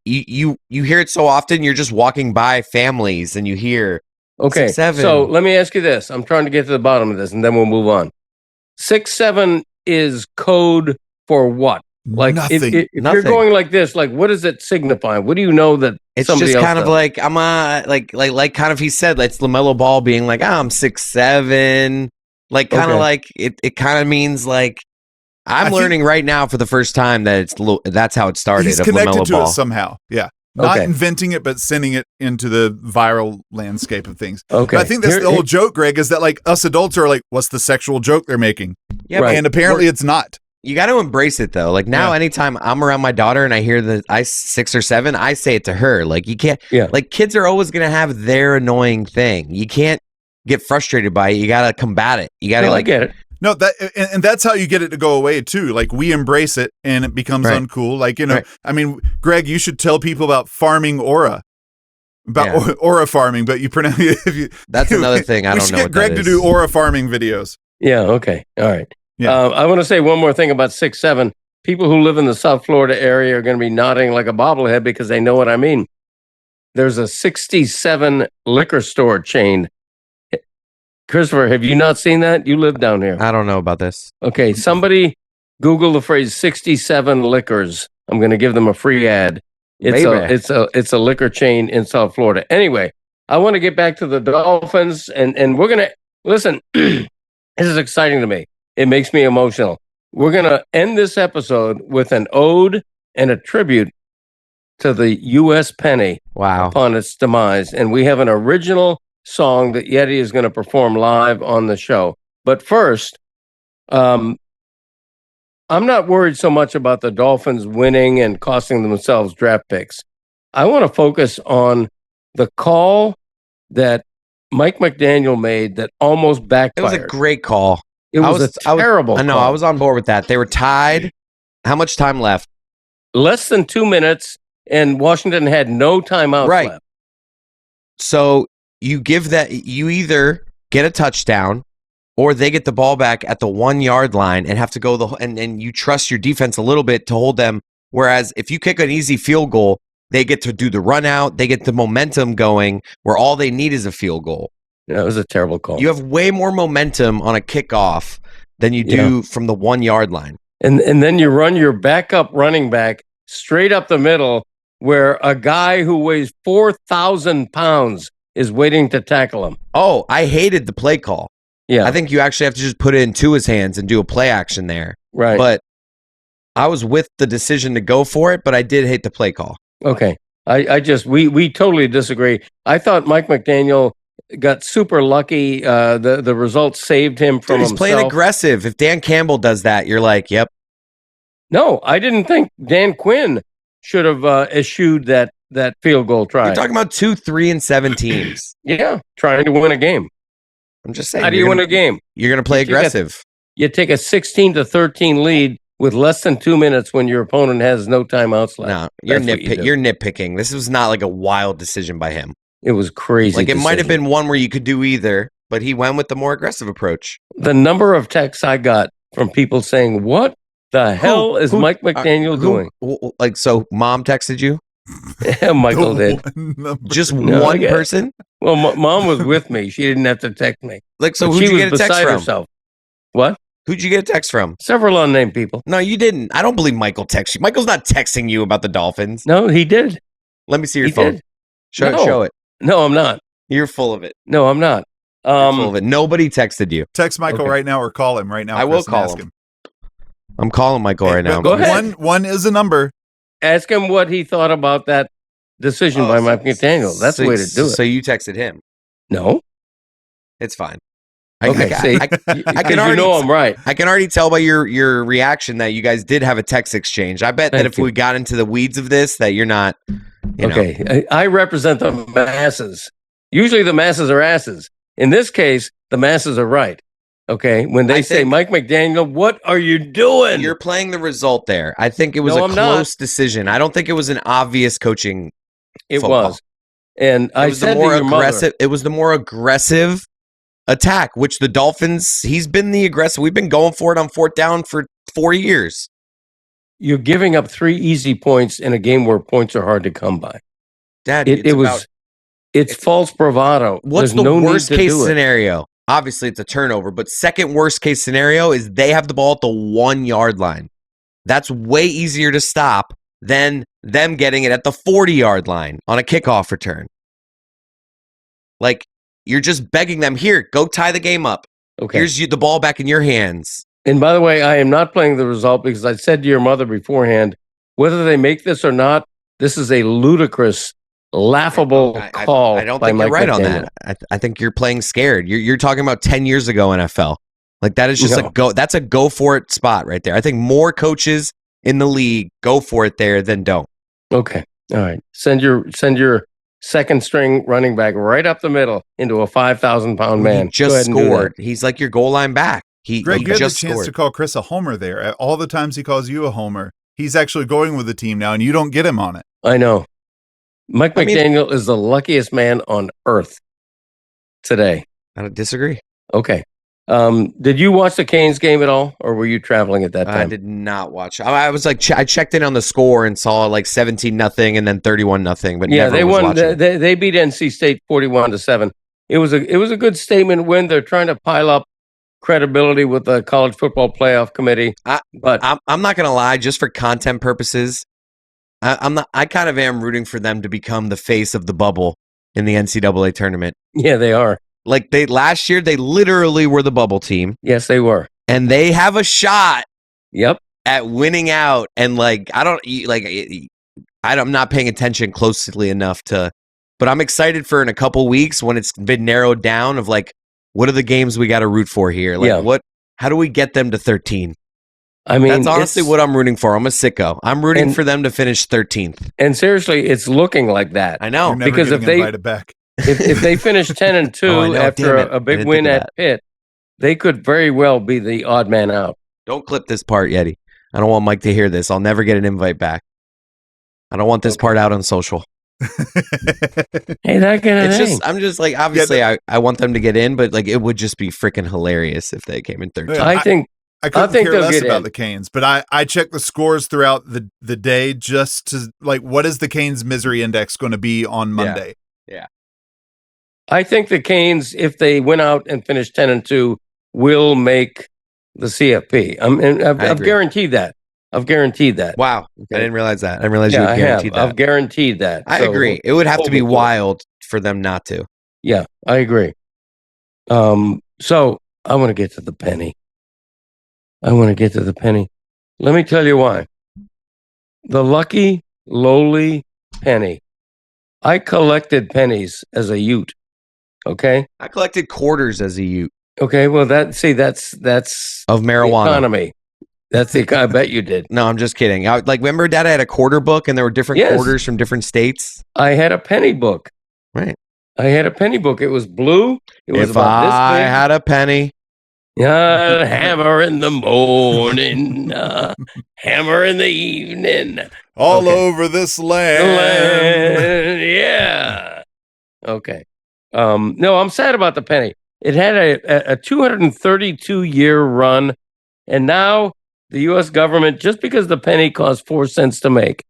you hear it so often. You're just walking by families, and you hear. Okay, 6'7". So let me ask you this. I'm trying to get to the bottom of this, and then we'll move on. 6'7" is code for what? Like nothing. If you're going like this, like what does it signify? What do you know that it's somebody just else kind of does? like I'm like kind of he said like it's LaMelo Ball being like I'm 6'7", like kind of like it kind of means like I'm learning right now for the first time that that's how it started. He's connected to it somehow. Yeah. Not inventing it, but sending it into the viral landscape of things. Okay. But I think that's the whole joke, Greg, is that like us adults are like, what's the sexual joke they're making? Yeah, right. And apparently it's not. You got to embrace it though. Like now, anytime I'm around my daughter and I hear the 6 or 7, I say it to her. Like you can't. Yeah. Like kids are always gonna have their annoying thing. You can't get frustrated by it. You got to combat it. You got to I get it. No, and that's how you get it to go away too. Like we embrace it and it becomes uncool. Like, I mean, Greg, you should tell people about farming aura. About aura farming, but you pronounce it. That's another thing. I don't know. We should get Greg to do aura farming videos. Yeah. Okay. All right. Yeah. I want to say one more thing about 6'7". People who live in the South Florida area are going to be nodding like a bobblehead because they know what I mean. There's a 67 liquor store chain. Christopher, have you not seen that? You live down here. I don't know about this. Okay, somebody Google the phrase 67 liquors. I'm going to give them a free ad. It's a liquor chain in South Florida. Anyway, I want to get back to the Dolphins, and we're going to listen. This is exciting to me. It makes me emotional. We're going to end this episode with an ode and a tribute to the U.S. penny upon its demise, and we have an original song that Yeti is going to perform live on the show. But first, I'm not worried so much about the Dolphins winning and costing themselves draft picks. I want to focus on the call that Mike McDaniel made that almost backfired. It was a great call. It was a terrible call. I know. I was on board with that. They were tied. How much time left? Less than 2 minutes, and Washington had no timeouts left. So you either get a touchdown or they get the ball back at the 1 yard line and have to go and you trust your defense a little bit to hold them. Whereas if you kick an easy field goal, they get to do the run out, they get the momentum going where all they need is a field goal. That was a terrible call. You have way more momentum on a kickoff than you do from the 1 yard line. And then you run your backup running back straight up the middle where a guy who weighs 4,000 pounds is waiting to tackle him. Oh, I hated the play call. Yeah. I think you actually have to just put it into his hands and do a play action there. Right. But I was with the decision to go for it, but I did hate the play call. Okay. We totally disagree. I thought Mike McDaniel got super lucky. The results saved him from Dude, he's himself. playing aggressive. If Dan Campbell does that, you're like, yep. No, I didn't think Dan Quinn should have eschewed that field goal try. You're talking about 2, 3, and 7 teams. Yeah, trying to win a game. I'm just saying. How do you win a game? You're going to play aggressive. You take a 16-13 lead with less than 2 minutes when your opponent has no timeouts left. No, you're nitpicking. This was not like a wild decision by him. It was crazy. Like it might have been one where you could do either, but he went with the more aggressive approach. The number of texts I got from people saying, "What the hell is Mike McDaniel doing?" Like, so mom texted you? Michael did. Just one person? Well, mom was with me. She didn't have to text me. Like, so who'd you get a text from? Herself. What? Who'd you get a text from? Several unnamed people. No, you didn't. I don't believe Michael texted you. Michael's not texting you about the Dolphins. No, he did. Let me see your phone. Did. Show it. No, I'm not. You're full of it. No, I'm not. You're full of it. Nobody texted you. Text Michael right now or call him right now. I will call him. I'm calling Michael right now. Go ahead. One is a number. Ask him what he thought about that decision by Mike McDaniel. That's the way to do it. So you texted him? No. It's fine. Okay, I can already know I'm right. I can already tell by your reaction that you guys did have a text exchange. I bet that if we got into the weeds of this, that you're not. Okay, I represent the masses. Usually the masses are asses. In this case, the masses are right. Okay, when they say, Mike McDaniel, what are you doing? You're playing the result there. I think it was a close decision. I don't think it was an obvious coaching. It was. And I said to your mother, it was the more aggressive attack, which the Dolphins, he's been the aggressive. We've been going for it on 4th down for 4 years. You're giving up 3 easy points in a game where points are hard to come by. Dad, it's false bravado. What's the worst case scenario? Obviously, it's a turnover, but second worst case scenario is they have the ball at the 1 yard line. That's way easier to stop than them getting it at the 40 yard line on a kickoff return. Like, you're just begging them, here, go tie the game up. Okay. Here's the ball back in your hands. And by the way, I am not playing the result because I said to your mother beforehand, whether they make this or not, this is a ludicrous, laughable call. I don't think you're right on that. I think you're playing scared. You're talking about 10 years ago NFL. Like, that is just that's a go for it spot right there. I think more coaches in the league go for it there than don't. Okay. All right. Send your second string running back right up the middle into a 5,000-pound man. He just scored. He's like your goal line back. Greg, you had the chance to call Chris a homer there. All the times he calls you a homer, he's actually going with the team now, and you don't get him on it. I know. Mike McDaniel is the luckiest man on earth today. I don't disagree. Okay. Did you watch the Canes game at all, or were you traveling at that time? I did not watch. I was like, I checked in on the score and saw like 17-0 and then 31-0. But yeah, never they was won. watching. They beat NC State 41-7. It was a good statement win. They're trying to pile up credibility with the college football playoff committee. But I'm not gonna lie, just for content purposes, I kind of am rooting for them to become the face of the bubble in the NCAA tournament. Yeah, they are. Like last year, they literally were the bubble team. Yes, they were, and they have a shot. Yep. At winning out, and I'm not paying attention closely enough to, but I'm excited for in a couple weeks when it's been narrowed down of like, what are the games we got to root for here? Like how do we get them to 13? I mean, that's honestly what I'm rooting for. I'm a sicko. I'm rooting for them to finish 13th. And seriously, it's looking like that. I know. Because if they back. if they finish 10-2 after a big win at Pitt, they could very well be the odd man out. Don't clip this part, Yeti. I don't want Mike to hear this. I'll never get an invite back. I don't want this part out on social. Hey, that kind of It's thing. just, I'm just like, obviously, I want them to get in, but like, it would just be freaking hilarious if they came in 13th. Yeah. I think I couldn't think care they'll less get about in. the Canes, but I check the scores throughout the day just to like, what is the Canes misery index going to be on Monday? Yeah. I think the Canes, if they went out and finished 10-2, will make the CFP. I've agree. guaranteed that. I've guaranteed that. Wow. Okay. I didn't realize that. I didn't realize you Yeah, had I have. guaranteed that. I've guaranteed that. I So agree. It would have to be hold me it. wild for them not to. Yeah, I agree. So I want to get to the penny. Let me tell you why. The lucky, lowly penny. I collected pennies as a Ute. Okay. I collected quarters as a Ute Okay. Well, that's of marijuana. the economy. That's the I bet you did. No, I'm just kidding. Remember, Dad, I had a quarter book, and there were different Yes. quarters from different states. I had a penny book. Right. I had a penny book. It was blue. It was If about this I big. had a penny, Hammer in the morning, hammer in the evening. All Okay. over this land. Yeah. Okay. No, I'm sad about the penny. It had a 232-year run, and now the U.S. government, just because the penny cost 4 cents to make,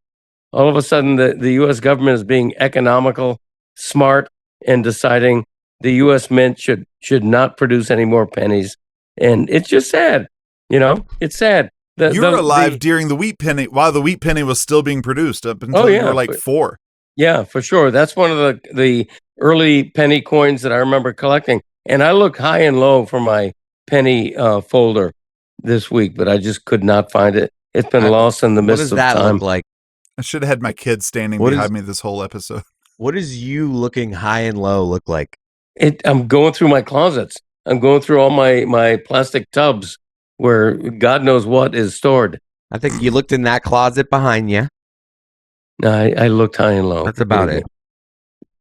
all of a sudden the U.S. government is being economical, smart, and deciding the U.S. Mint should not produce any more pennies. And it's just sad. It's sad. You were alive during the wheat penny, while the wheat penny was still being produced up until you were like 4. Yeah, for sure. That's one of the early penny coins that I remember collecting. And I looked high and low for my penny folder this week, but I just could not find it. It's been lost in the what midst does of that time. look like? I should have had my kids standing behind me this whole episode. What does you looking high and low look like? I'm going through my closets. I'm going through all my plastic tubs where God knows what is stored. I think you looked in that closet behind you. No, I looked high and low. That's about it.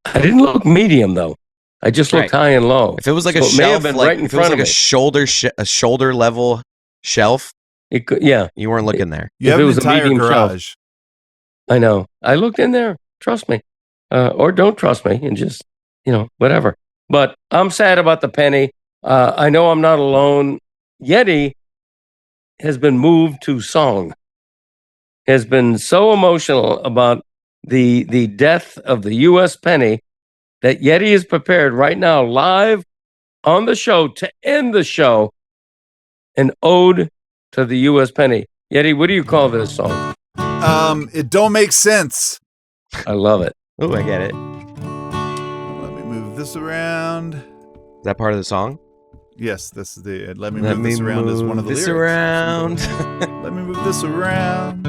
I didn't look medium though. I just looked high and low. If it was like So a it may have shelf, been like right in if it was front like a shoulder level shelf, it could, yeah. you weren't looking there. You If have it an was a entire medium shelf. garage. I know. I looked in there. Trust me. Or don't trust me and just, whatever. But I'm sad about the penny. I know I'm not alone. Yeti has been moved to song, has been so emotional about the death of the U.S. penny that Yeti is prepared right now live on the show to end the show, an ode to the U.S. penny. Yeti, what do you call this song? It don't make sense. I love it. Oh, I get it. Let me move this around. Is that part of the song? Yes, this is the let me move this around is one of the lyrics. Around. Let me move this around.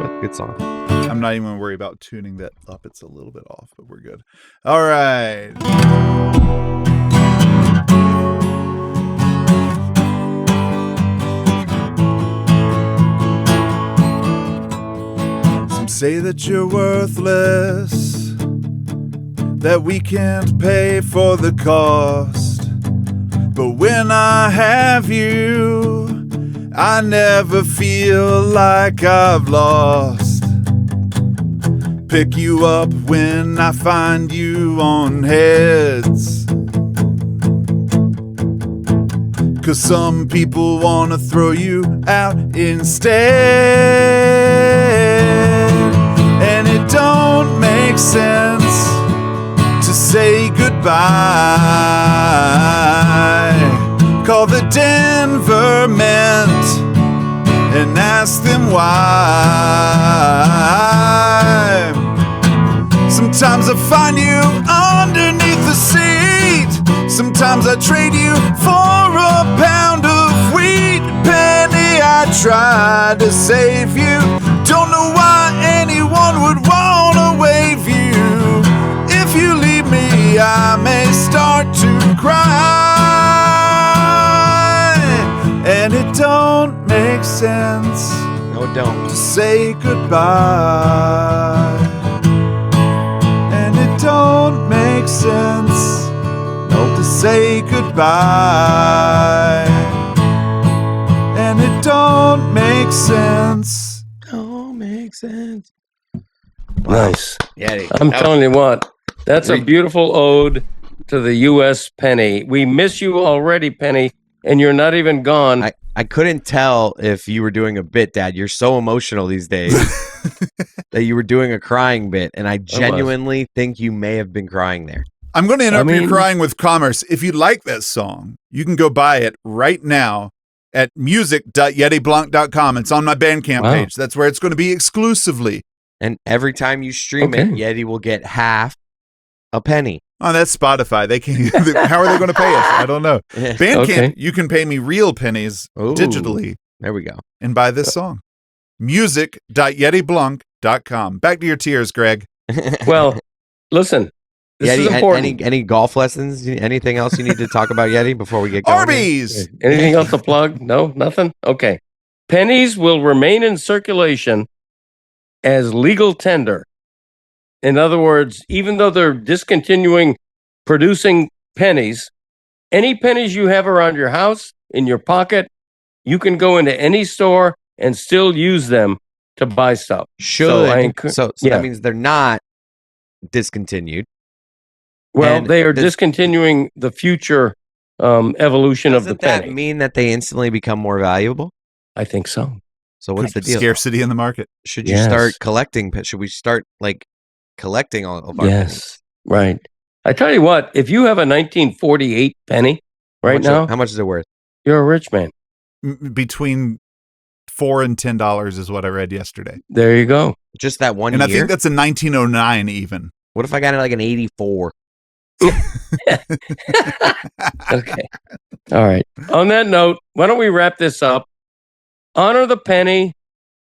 What good song. I'm not even going to worry about tuning that up. It's a little bit off, but we're good. All right. Some say that you're worthless, that we can't pay for the cost. But when I have you, I never feel like I've lost. Pick you up when I find you on heads. 'Cause some people wanna throw you out instead. And it don't make sense to say goodbye. Call the Denver Mint and ask them why. Sometimes I find you underneath the seat. Sometimes I trade you for a pound of wheat. Penny, I tried to save you. Don't know why anyone would wanna wave you. If you leave me, I may start to cry. And it don't make sense. No, it don't. To say goodbye. And it don't make sense. To say goodbye. And it don't make sense. Don't make sense. Nice. Yeti. I'm telling you what, that's a beautiful ode to the U.S. penny. We miss you already, Penny, and you're not even gone. I couldn't tell if you were doing a bit, Dad. You're so emotional these days that you were doing a crying bit, and I genuinely think you may have been crying there. I'm going to interrupt your crying with commerce. If you like that song, you can go buy it right now at music.yetiblanc.com. It's on my Bandcamp page. That's where it's going to be exclusively. And every time you stream it, Yeti will get half a penny. Oh, that's Spotify. They can. How are they going to pay us? I don't know. Bandcamp, you can pay me real pennies digitally. There we go. And buy this song. Music.yetiblanc.com. Back to your tears, Greg. Well, listen. This Yeti, is important. Any golf lessons? Anything else you need to talk about, Yeti, before we get going? Arby's! Anything else to plug? No? Nothing? Okay. Pennies will remain in circulation as legal tender. In other words, even though they're discontinuing producing pennies, any pennies you have around your house, in your pocket, you can go into any store and still use them to buy stuff. So that means they're not discontinued. Well, they are discontinuing the future evolution of the penny. Doesn't that mean that they instantly become more valuable? I think so. So what's the deal? Scarcity in the market. Should you start collecting? Should we start collecting all of our pennies? Right. I tell you what, if you have a 1948 penny now, how much is it worth? You're a rich man. Between $4 and $10 is what I read yesterday. There you go. Just that one year? And I think that's a 1909 even. What if I got like an 84? Okay. All right. On that note, why don't we wrap this up? Honor the penny.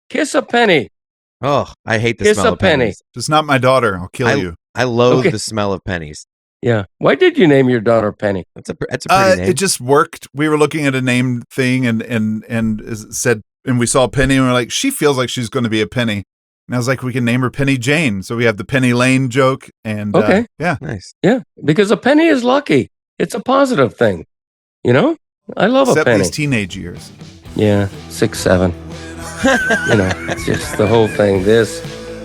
Kiss a penny. Oh, I hate the smell of pennies. It's not my daughter. I'll kill you. I loathe the smell of pennies. Yeah. Why did you name your daughter Penny? That's a pretty name. It just worked. We were looking at a name thing and said, and we saw Penny and we're like, she feels like she's going to be a penny. And I was like, we can name her Penny Jane. So we have the Penny Lane joke. And yeah. Nice. Yeah. Because a penny is lucky. It's a positive thing. You know? I love a penny. Except these teenage years. Yeah. 6, 7. It's just the whole thing.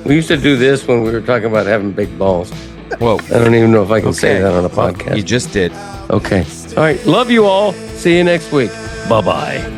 We used to do this when we were talking about having big balls. Whoa. I don't even know if I can say that on a podcast. You just did. Okay. All right. Love you all. See you next week. Bye-bye.